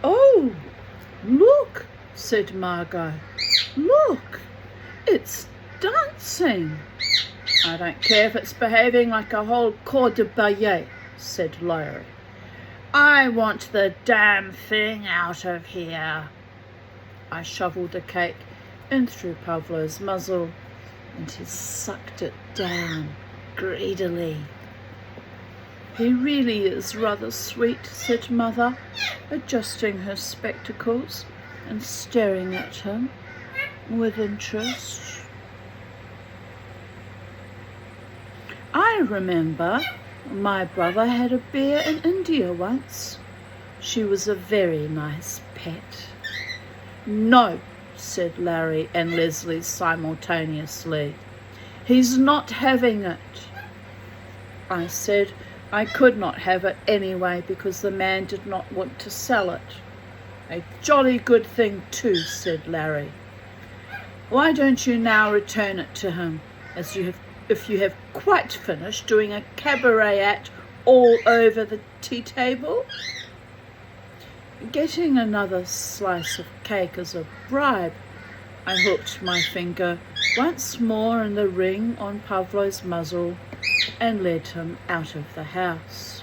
Oh, look, said Margot. Look, it's dancing. I don't care if it's behaving like a whole corps de ballet, said Larry. I want the damn thing out of here. I shovelled the cake in through Pavlo's muzzle, and he sucked it down greedily. He really is rather sweet, said Mother, adjusting her spectacles and staring at him with interest. I remember My brother had a bear in India once. She was a very nice pet. No, said Larry and Leslie simultaneously. He's not having it. I said I could not have it anyway because the man did not want to sell it. A jolly good thing too, said Larry. Why don't you now return it to him, if you have quite finished doing a cabaret act all over the tea table? Getting another slice of cake as a bribe, I hooked my finger once more in the ring on Pavlo's muzzle and led him out of the house.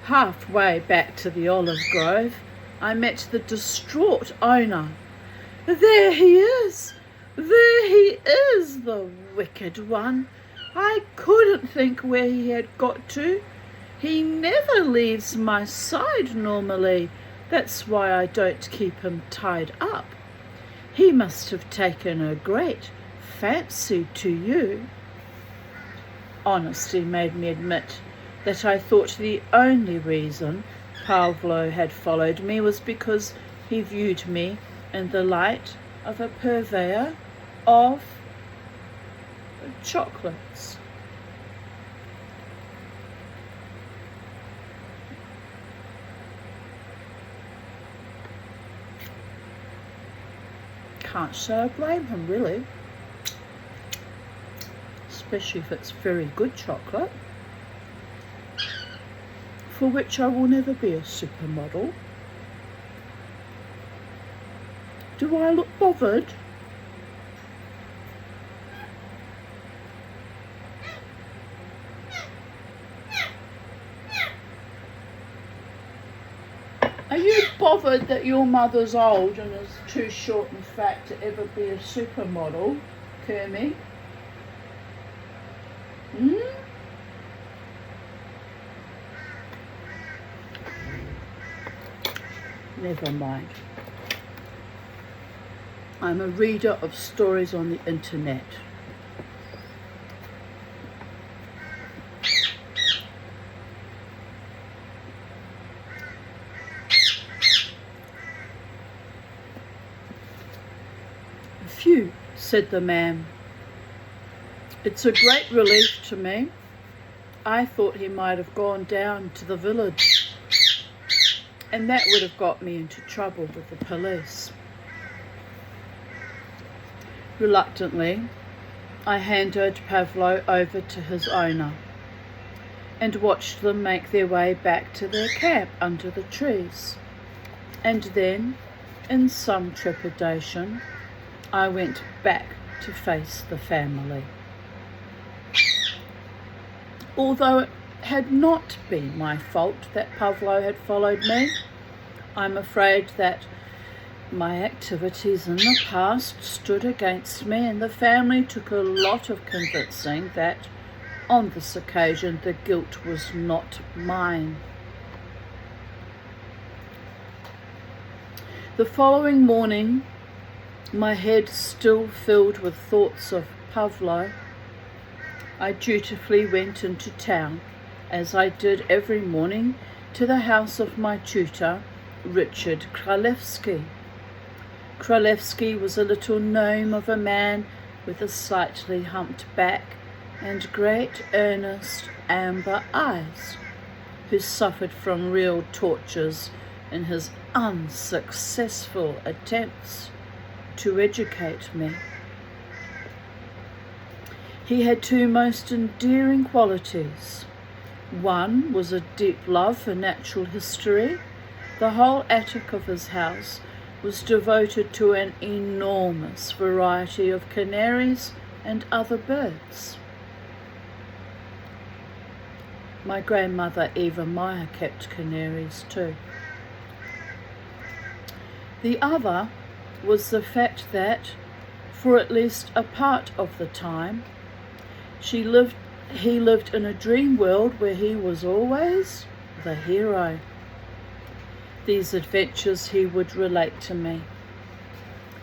Halfway back to the olive grove, I met the distraught owner. There he is! There he is, the wicked one! I couldn't think where he had got to. He never leaves my side normally. That's why I don't keep him tied up. He must have taken a great fancy to you. Honesty made me admit that I thought the only reason Pavlo had followed me was because he viewed me in the light of a purveyor of chocolates. Can't say I blame him, really. Especially if it's very good chocolate, for which I will never be a supermodel. Do I look bothered? Are you bothered that your mother's old and is too short and fat to ever be a supermodel, Kermie? Never mind. I'm a reader of stories on the internet. Phew, said the man. It's a great relief to me. I thought he might have gone down to the village, and that would have got me into trouble with the police. Reluctantly, I handed Pavlo over to his owner and watched them make their way back to their camp under the trees. And then, in some trepidation, I went back to face the family. Although it had not been my fault that Pavlo had followed me, I'm afraid that my activities in the past stood against me, and the family took a lot of convincing that on this occasion the guilt was not mine. The following morning, my head still filled with thoughts of Pavlo, I dutifully went into town, as I did every morning, to the house of my tutor, Richard Kralewski. Kralewski was a little gnome of a man with a slightly humped back and great earnest amber eyes, who suffered from real tortures in his unsuccessful attempts to educate me. He had two most endearing qualities. One was a deep love for natural history. The whole attic of his house was devoted to an enormous variety of canaries and other birds. My grandmother Eva Meyer kept canaries too. The other was the fact that, for at least a part of the time, he lived in a dream world where he was always the hero. These adventures he would relate to me.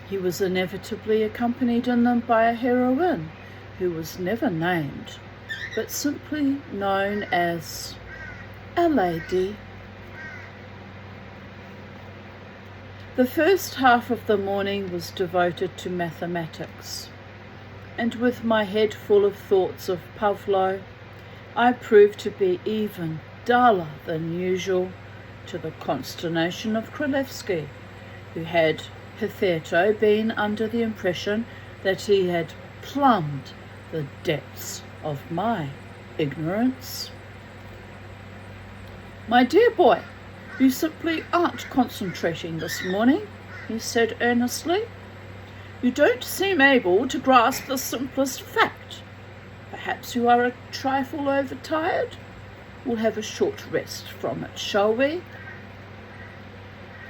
He was inevitably accompanied in them by a heroine who was never named, but simply known as a lady. The first half of the morning was devoted to mathematics, and with my head full of thoughts of Pavlo, I proved to be even duller than usual, to the consternation of Królewski, who had hitherto been under the impression that he had plumbed the depths of my ignorance. "My dear boy, you simply aren't concentrating this morning," he said earnestly. "You don't seem able to grasp the simplest fact. Perhaps you are a trifle overtired? We'll have a short rest from it, shall we?"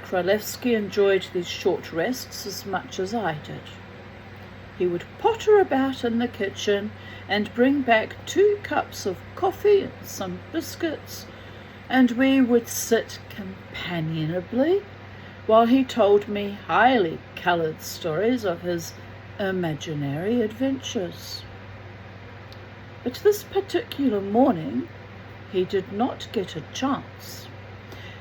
Królewski enjoyed these short rests as much as I did. He would potter about in the kitchen and bring back 2 cups of coffee and some biscuits, and we would sit companionably while he told me highly coloured stories of his imaginary adventures. But this particular morning he did not get a chance.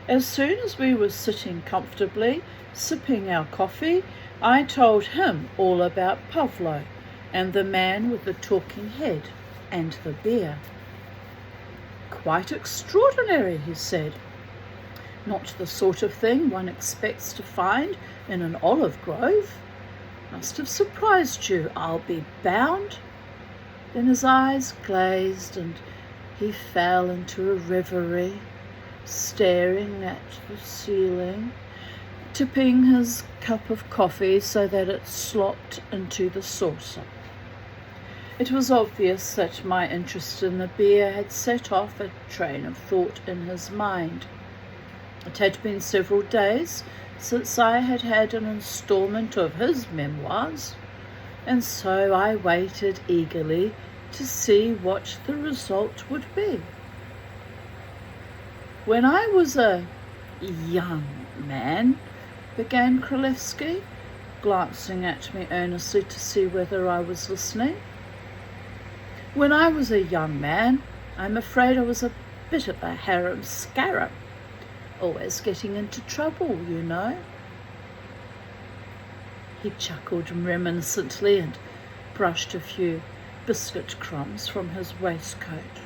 As soon as we were sitting comfortably, sipping our coffee, I told him all about Pavlo and the man with the talking head and the beer. "Quite extraordinary," he said. "Not the sort of thing one expects to find in an olive grove. Must have surprised you, I'll be bound." Then his eyes glazed and he fell into a reverie, staring at the ceiling, tipping his cup of coffee so that it slopped into the saucer. It was obvious that my interest in the beer had set off a train of thought in his mind. It had been several days since I had had an instalment of his memoirs, and so I waited eagerly to see what the result would be. "When I was a young man," began Królewski, glancing at me earnestly to see whether I was listening. "When I was a young man, I'm afraid I was a bit of a harum-scarum, always getting into trouble, you know." He chuckled reminiscently and brushed a few biscuit crumbs from his waistcoat.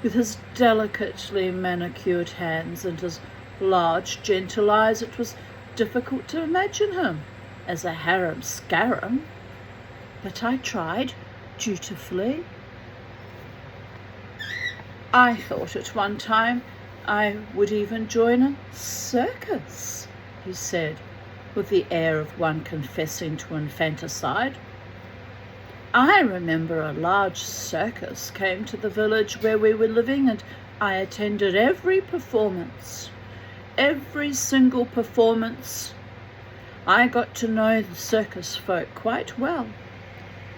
With his delicately manicured hands and his large, gentle eyes, it was difficult to imagine him as a harum-scarum, but I tried dutifully. "I thought at one time I would even join a circus," he said, with the air of one confessing to infanticide. "I remember a large circus came to the village where we were living, and I attended every performance. Every single performance. I got to know the circus folk quite well,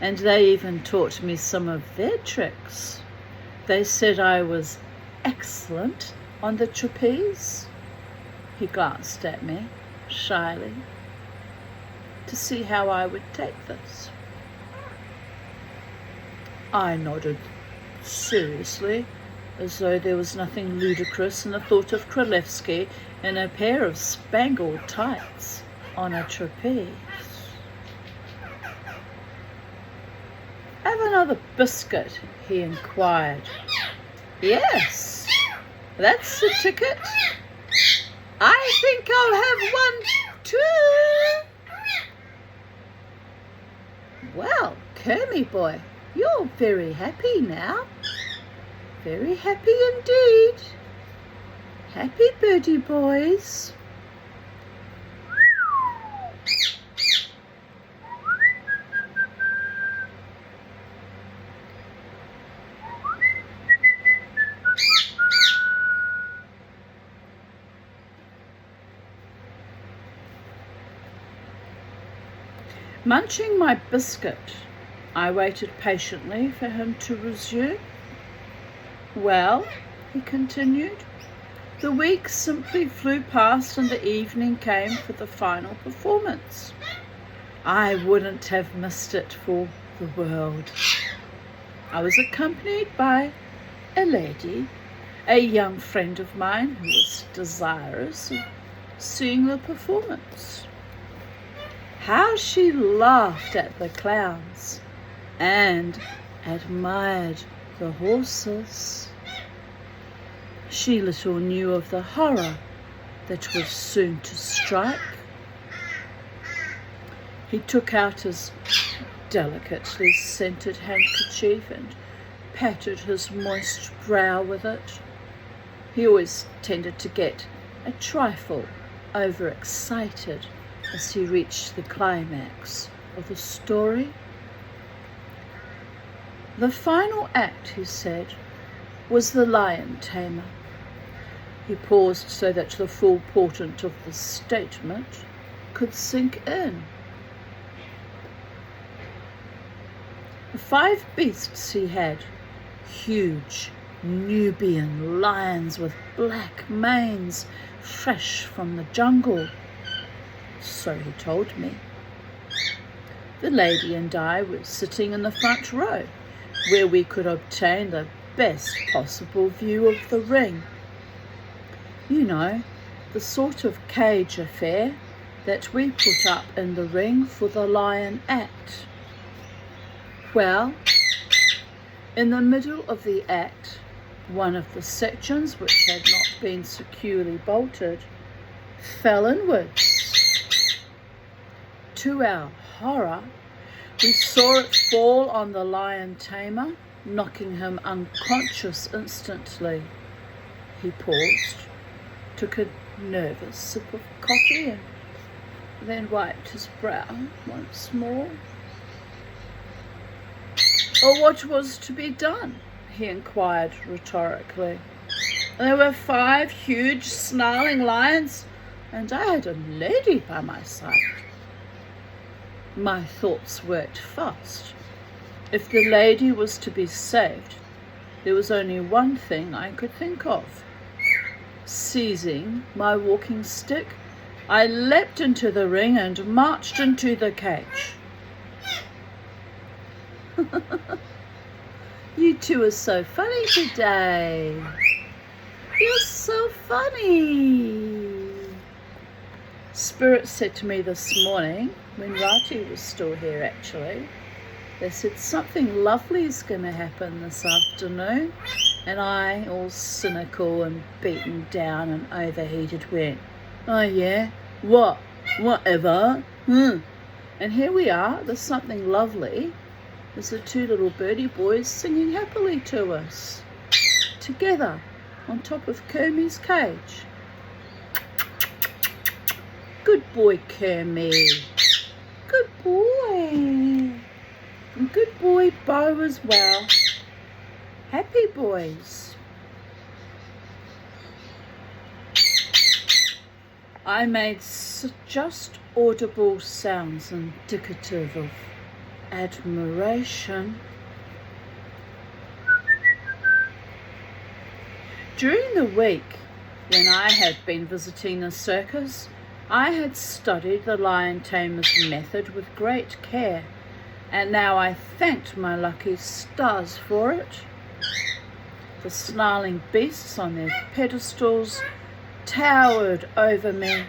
and they even taught me some of their tricks. They said I was excellent on the trapeze." He glanced at me shyly to see how I would take this. I nodded seriously, as though there was nothing ludicrous in the thought of Królewski in a pair of spangled tights on a trapeze. "Have another biscuit?" he inquired. "Yes, that's the ticket. I think I'll have one too." "Well, Kermy boy, you're very happy now. Very happy indeed. Happy birdie boys." Munching my biscuit, I waited patiently for him to resume. "Well," he continued, "the week simply flew past and the evening came for the final performance. I wouldn't have missed it for the world. I was accompanied by a lady, a young friend of mine who was desirous of seeing the performance. How she laughed at the clowns and admired the horses. She little knew of the horror that was soon to strike. He took out his delicately scented handkerchief and patted his moist brow with it. He always tended to get a trifle overexcited as he reached the climax of the story. The final act, he said, was the lion tamer. He paused so that the full portent of the statement could sink in. The 5 beasts he had, huge Nubian lions with black manes fresh from the jungle, so he told me. The lady and I were sitting in the front row, where we could obtain the best possible view of the ring. You know, the sort of cage affair that we put up in the ring for the lion act. Well, in the middle of the act, one of the sections, which had not been securely bolted, fell inwards. To our horror, we saw it fall on the lion tamer, knocking him unconscious instantly. He paused, took a nervous sip of coffee, and then wiped his brow once more. "Oh, what was to be done?" he inquired rhetorically. "There were 5 huge snarling lions, and I had a lady by my side." My thoughts worked fast. If the lady was to be saved, there was only one thing I could think of. Seizing my walking stick, I leapt into the ring and marched into the cage. You two are so funny today. You're so funny. Spirit said to me this morning, when Rati was still here actually, they said something lovely is going to happen this afternoon. And I, all cynical and beaten down and overheated, went, "Oh yeah? What? Whatever? And here we are, there's something lovely. There's the 2 little birdie boys singing happily to us, together, on top of Kermie's cage. Good boy, Kermie. Good boy. And good boy, Bo, as well. Happy boys." I made just audible sounds indicative of admiration. During the week when I had been visiting the circus, I had studied the lion tamer's method with great care, and now I thanked my lucky stars for it. The snarling beasts on their pedestals towered over me,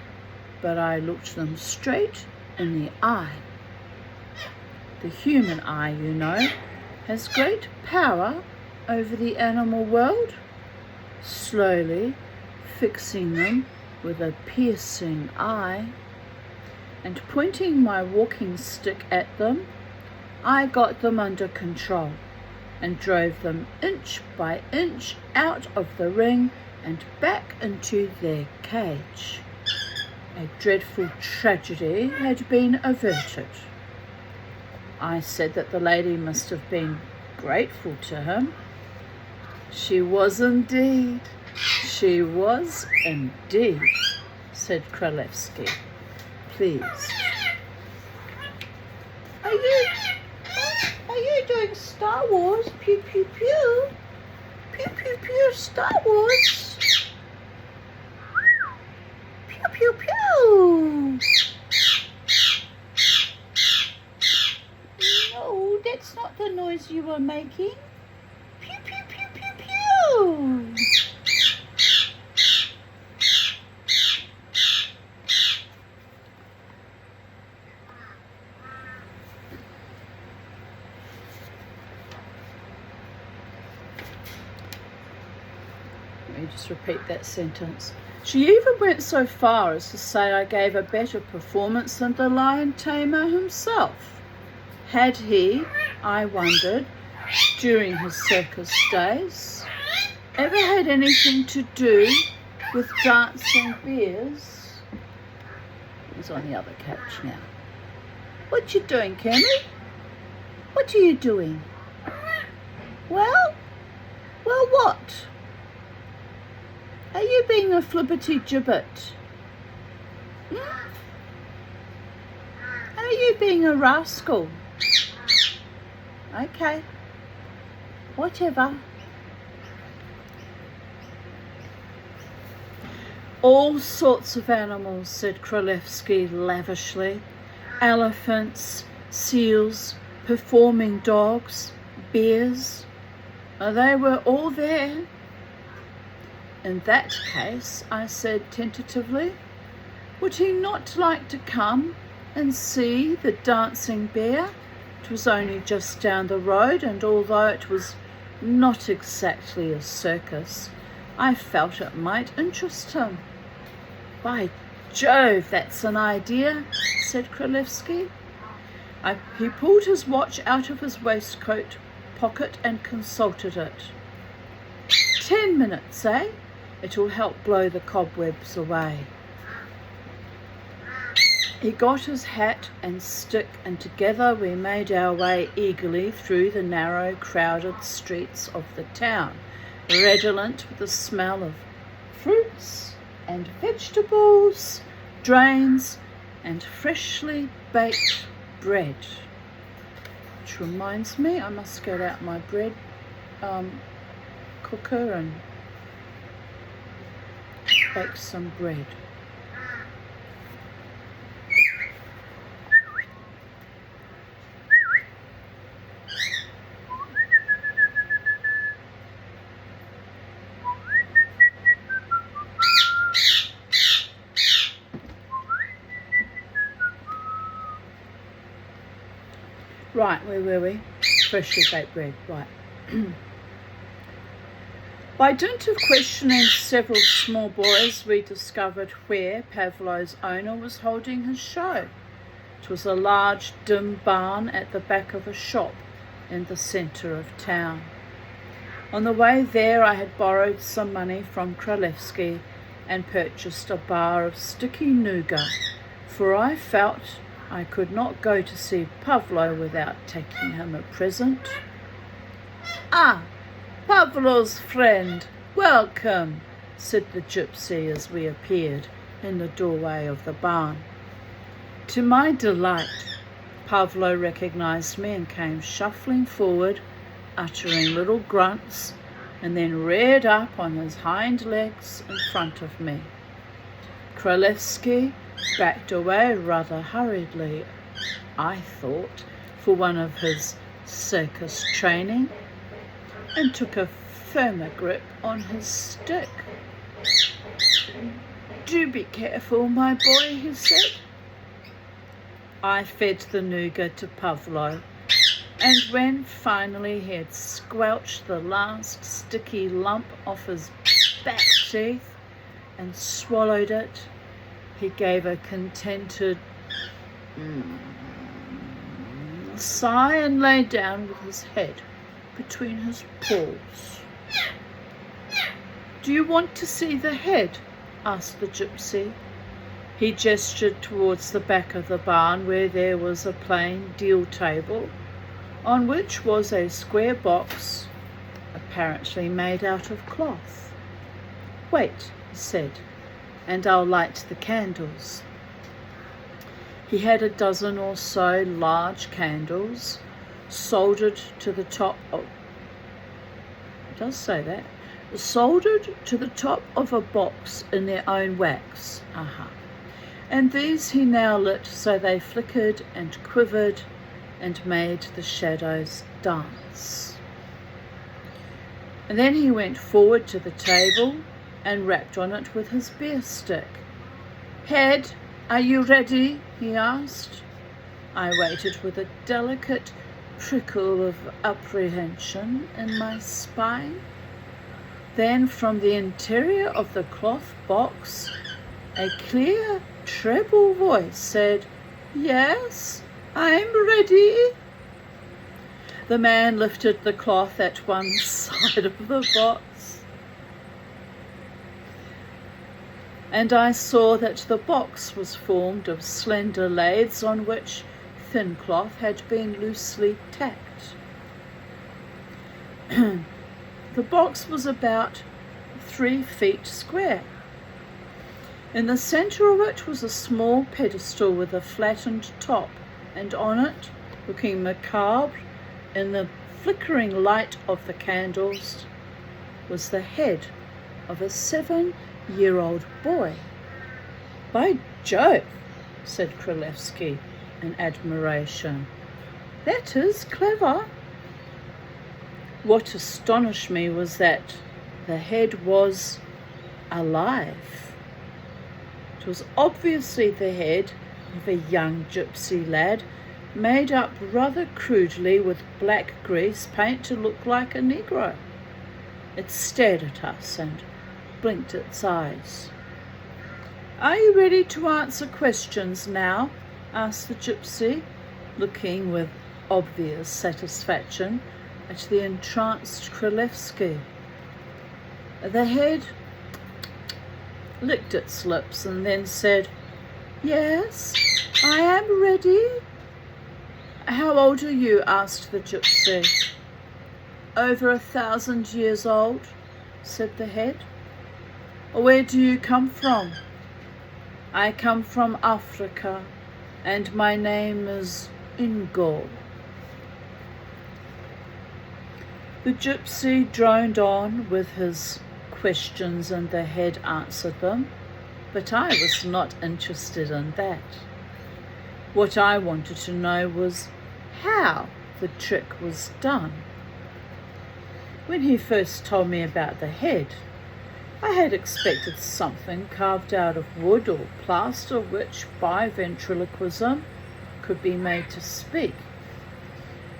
but I looked them straight in the eye. The human eye, you know, has great power over the animal world. Slowly fixing them with a piercing eye and pointing my walking stick at them, I got them under control and drove them inch by inch out of the ring and back into their cage. A dreadful tragedy had been averted. I said that the lady must have been grateful to him. She was indeed. She was indeed, said Kralevsky. Please. Are you doing Star Wars? Pew, pew, pew. Pew, pew, pew, Star Wars. Pew, pew, pew. No, that's not the noise you were making. Let me just repeat that sentence. She even went so far as to say I gave a better performance than the lion tamer himself. Had he, I wondered, during his circus days, ever had anything to do with dancing bears? He's on the other couch now. What you doing, Cammy? What are you doing? Well, what? Are you being a flippity gibbet? Are you being a rascal? Okay, whatever. All sorts of animals, said Kralevsky lavishly. Elephants, seals, performing dogs, bears. They were all there. In that case, I said tentatively, would he not like to come and see the dancing bear? It was only just down the road, and although it was not exactly a circus, I felt it might interest him. By Jove, that's an idea, said Kralevsky. He pulled his watch out of his waistcoat pocket and consulted it. 10 minutes, eh? It'll help blow the cobwebs away. He got his hat and stick, and together we made our way eagerly through the narrow, crowded streets of the town, redolent with the smell of fruits and vegetables, drains, and freshly baked bread. Which reminds me, I must get out my bread cooker and bake some bread. Right, where were we? Freshly baked bread, right. By dint of questioning several small boys, we discovered where Pavlo's owner was holding his show. It was a large, dim barn at the back of a shop in the centre of town. On the way there, I had borrowed some money from Kralevsky and purchased a bar of sticky nougat, for I felt I could not go to see Pavlo without taking him a present. Ah, Pavlo's friend, welcome, said the gypsy as we appeared in the doorway of the barn. To my delight, Pavlo recognized me and came shuffling forward, uttering little grunts, and then reared up on his hind legs in front of me. Kralevsky backed away rather hurriedly, I thought, for one of his circus training, and took a firmer grip on his stick. Do be careful, my boy, he said. I fed the nougat to Pavlo, and when finally he had squelched the last sticky lump off his back teeth and swallowed it, he gave a contented sigh and lay down with his head between his paws. Do you want to see the head? Asked the gypsy. He gestured towards the back of the barn, where there was a plain deal table on which was a square box apparently made out of cloth. Wait, he said, and I'll light the candles. He had a dozen or so large candles soldered to the top of, it does say that, soldered to the top of a box in their own wax. And these he now lit so they flickered and quivered and made the shadows dance. And then he went forward to the table and rapped on it with his bear stick. Head, are you ready? He asked. I waited with a delicate prickle of apprehension in my spine. Then from the interior of the cloth box, a clear treble voice said, "Yes, I'm ready." The man lifted the cloth at one side of the box, and I saw that the box was formed of slender lathes on which thin cloth had been loosely tacked. The box was about 3 feet square. In the centre of it was a small pedestal with a flattened top, and on it, looking macabre in the flickering light of the candles, was the head of a 7-year-old boy. "By Jove," said Kralevsky in admiration. "That is clever." What astonished me was that the head was alive. It was obviously the head of a young gypsy lad, made up rather crudely with black grease paint to look like a Negro. It stared at us and blinked its eyes. "Are you ready to answer questions now?" asked the gypsy, looking with obvious satisfaction at the entranced Kralevsky. The head licked its lips and then said, "Yes, I am ready." "How old are you?" asked the gypsy. "Over 1,000 years old," said the head. "Where do you come from?" "I come from Africa, and my name is Ingo." The gypsy droned on with his questions and the head answered them, but I was not interested in that. What I wanted to know was how the trick was done. When he first told me about the head, I had expected something carved out of wood or plaster which, by ventriloquism, could be made to speak.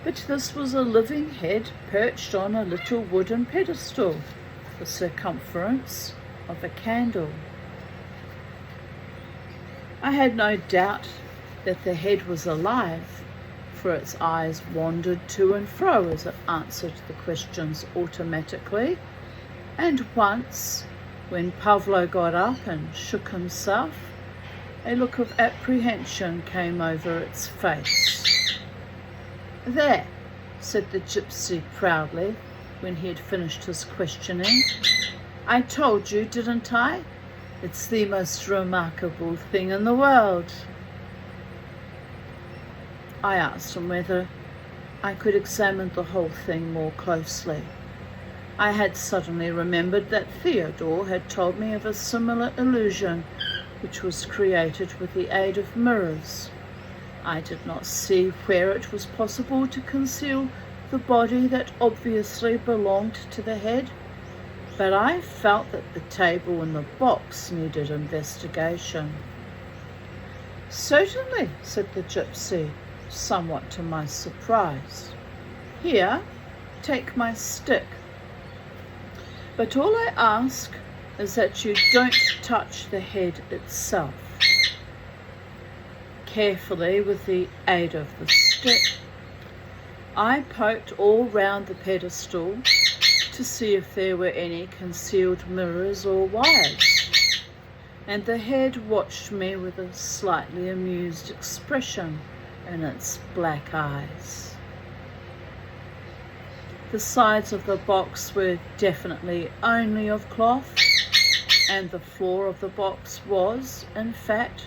But this was a living head perched on a little wooden pedestal, the circumference of a candle. I had no doubt that the head was alive, for its eyes wandered to and fro as it answered the questions automatically, and once, when Pavlo got up and shook himself, a look of apprehension came over its face. "There," said the gypsy proudly, when he had finished his questioning. "I told you, didn't I? It's the most remarkable thing in the world." I asked him whether I could examine the whole thing more closely. I had suddenly remembered that Theodore had told me of a similar illusion which was created with the aid of mirrors. I did not see where it was possible to conceal the body that obviously belonged to the head, but I felt that the table and the box needed investigation. "Certainly," said the gypsy, somewhat to my surprise. "Here, take my stick. But all I ask is that you don't touch the head itself." Carefully, with the aid of the stick, I poked all round the pedestal to see if there were any concealed mirrors or wires, and the head watched me with a slightly amused expression in its black eyes. The sides of the box were definitely only of cloth, and the floor of the box was, in fact,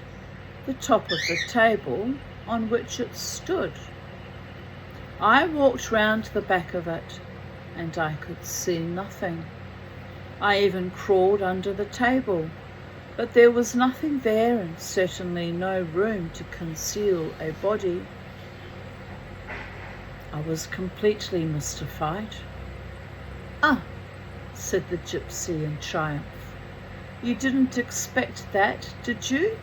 the top of the table on which it stood. I walked round the back of it, and I could see nothing. I even crawled under the table, but there was nothing there, and certainly no room to conceal a body. I was completely mystified. "Ah," said the gypsy in triumph. "You didn't expect that, did you?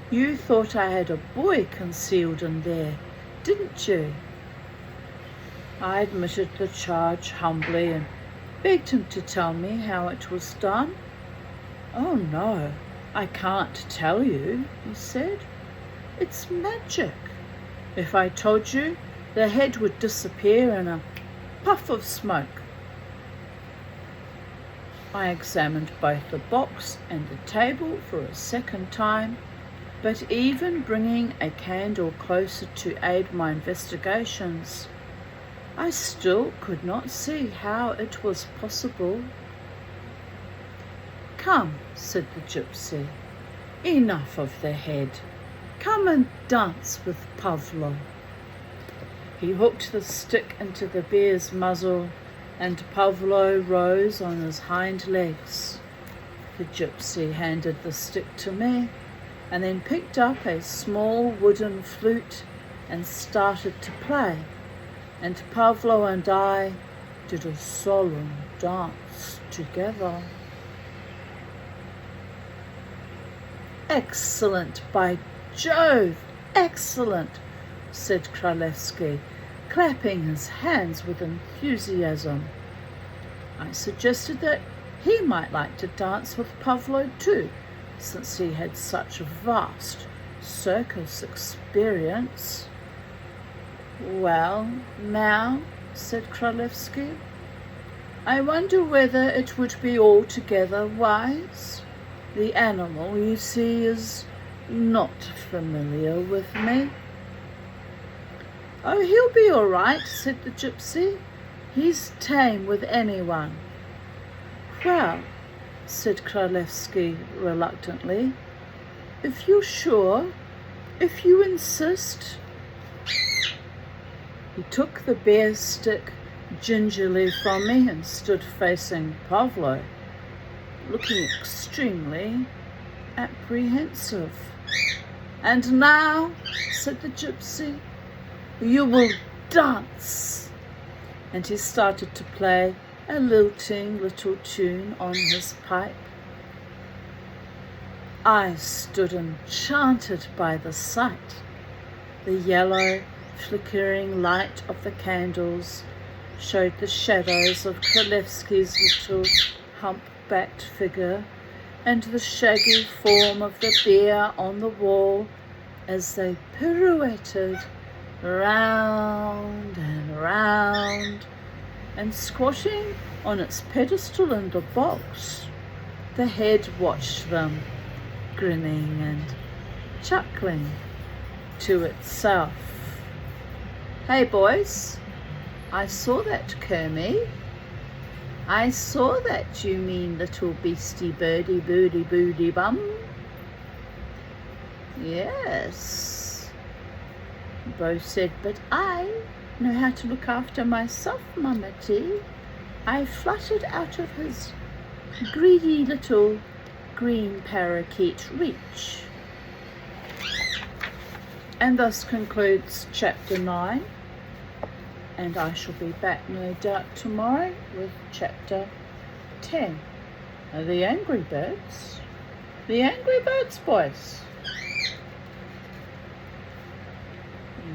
You thought I had a boy concealed in there, didn't you?" I admitted the charge humbly and begged him to tell me how it was done. "Oh no, I can't tell you," he said. "It's magic. If I told you, the head would disappear in a puff of smoke." I examined both the box and the table for a second time, but even bringing a candle closer to aid my investigations, I still could not see how it was possible. "Come," said the gypsy, "enough of the head. Come and dance with Pavlo." He hooked the stick into the bear's muzzle, and Pavlo rose on his hind legs. The gypsy handed the stick to me, and then picked up a small wooden flute and started to play, and Pavlo and I did a solemn dance together. "Excellent, by Jove, excellent," said Kralevsky, clapping his hands with enthusiasm. I suggested that he might like to dance with Pavlo too, since he had such vast circus experience. "Well, now," said Kralevsky, "I wonder whether it would be altogether wise. The animal, you see, is not familiar with me." "Oh, he'll be all right," said the gypsy. "He's tame with anyone." "Well," said Kralevsky reluctantly, "if you're sure, if you insist." He took the bear stick gingerly from me and stood facing Pavlo, looking extremely apprehensive. "And now," said the gypsy, "you will dance." And he started to play a lilting little tune on his pipe. I stood enchanted by the sight. The yellow, flickering light of the candles showed the shadows of Kralevsky's little hump-backed figure and the shaggy form of the bear on the wall as they pirouetted round and round, and squatting on its pedestal in the box, the head watched them, grinning and chuckling to itself. "Hey boys, I saw that, Kermie. I saw that, you mean little beastie birdie booty booty bum." "Yes," Bo said, "but I know how to look after myself, Mummety." I fluttered out of his greedy little green parakeet reach. And thus concludes chapter 9, and I shall be back no doubt tomorrow with chapter 10. The Angry Birds. The Angry Birds, boys.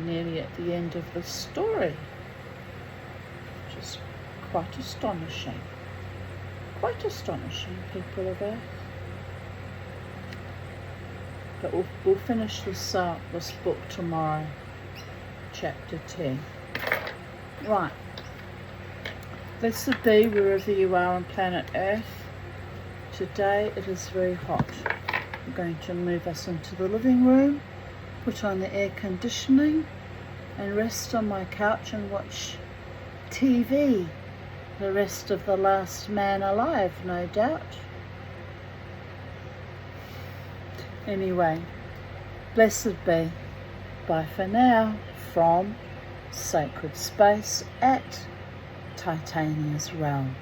Nearly at the end of the story, which is quite astonishing. Quite astonishing, people of Earth. But we'll finish this book tomorrow, chapter 10. Right. Blessed be wherever you are on planet Earth. Today it is very hot. I'm going to move us into the living room, put on the air conditioning, and rest on my couch and watch TV. The rest of The Last Man Alive, no doubt. Anyway, blessed be. Bye for now from Sacred Space at Titania's Realm.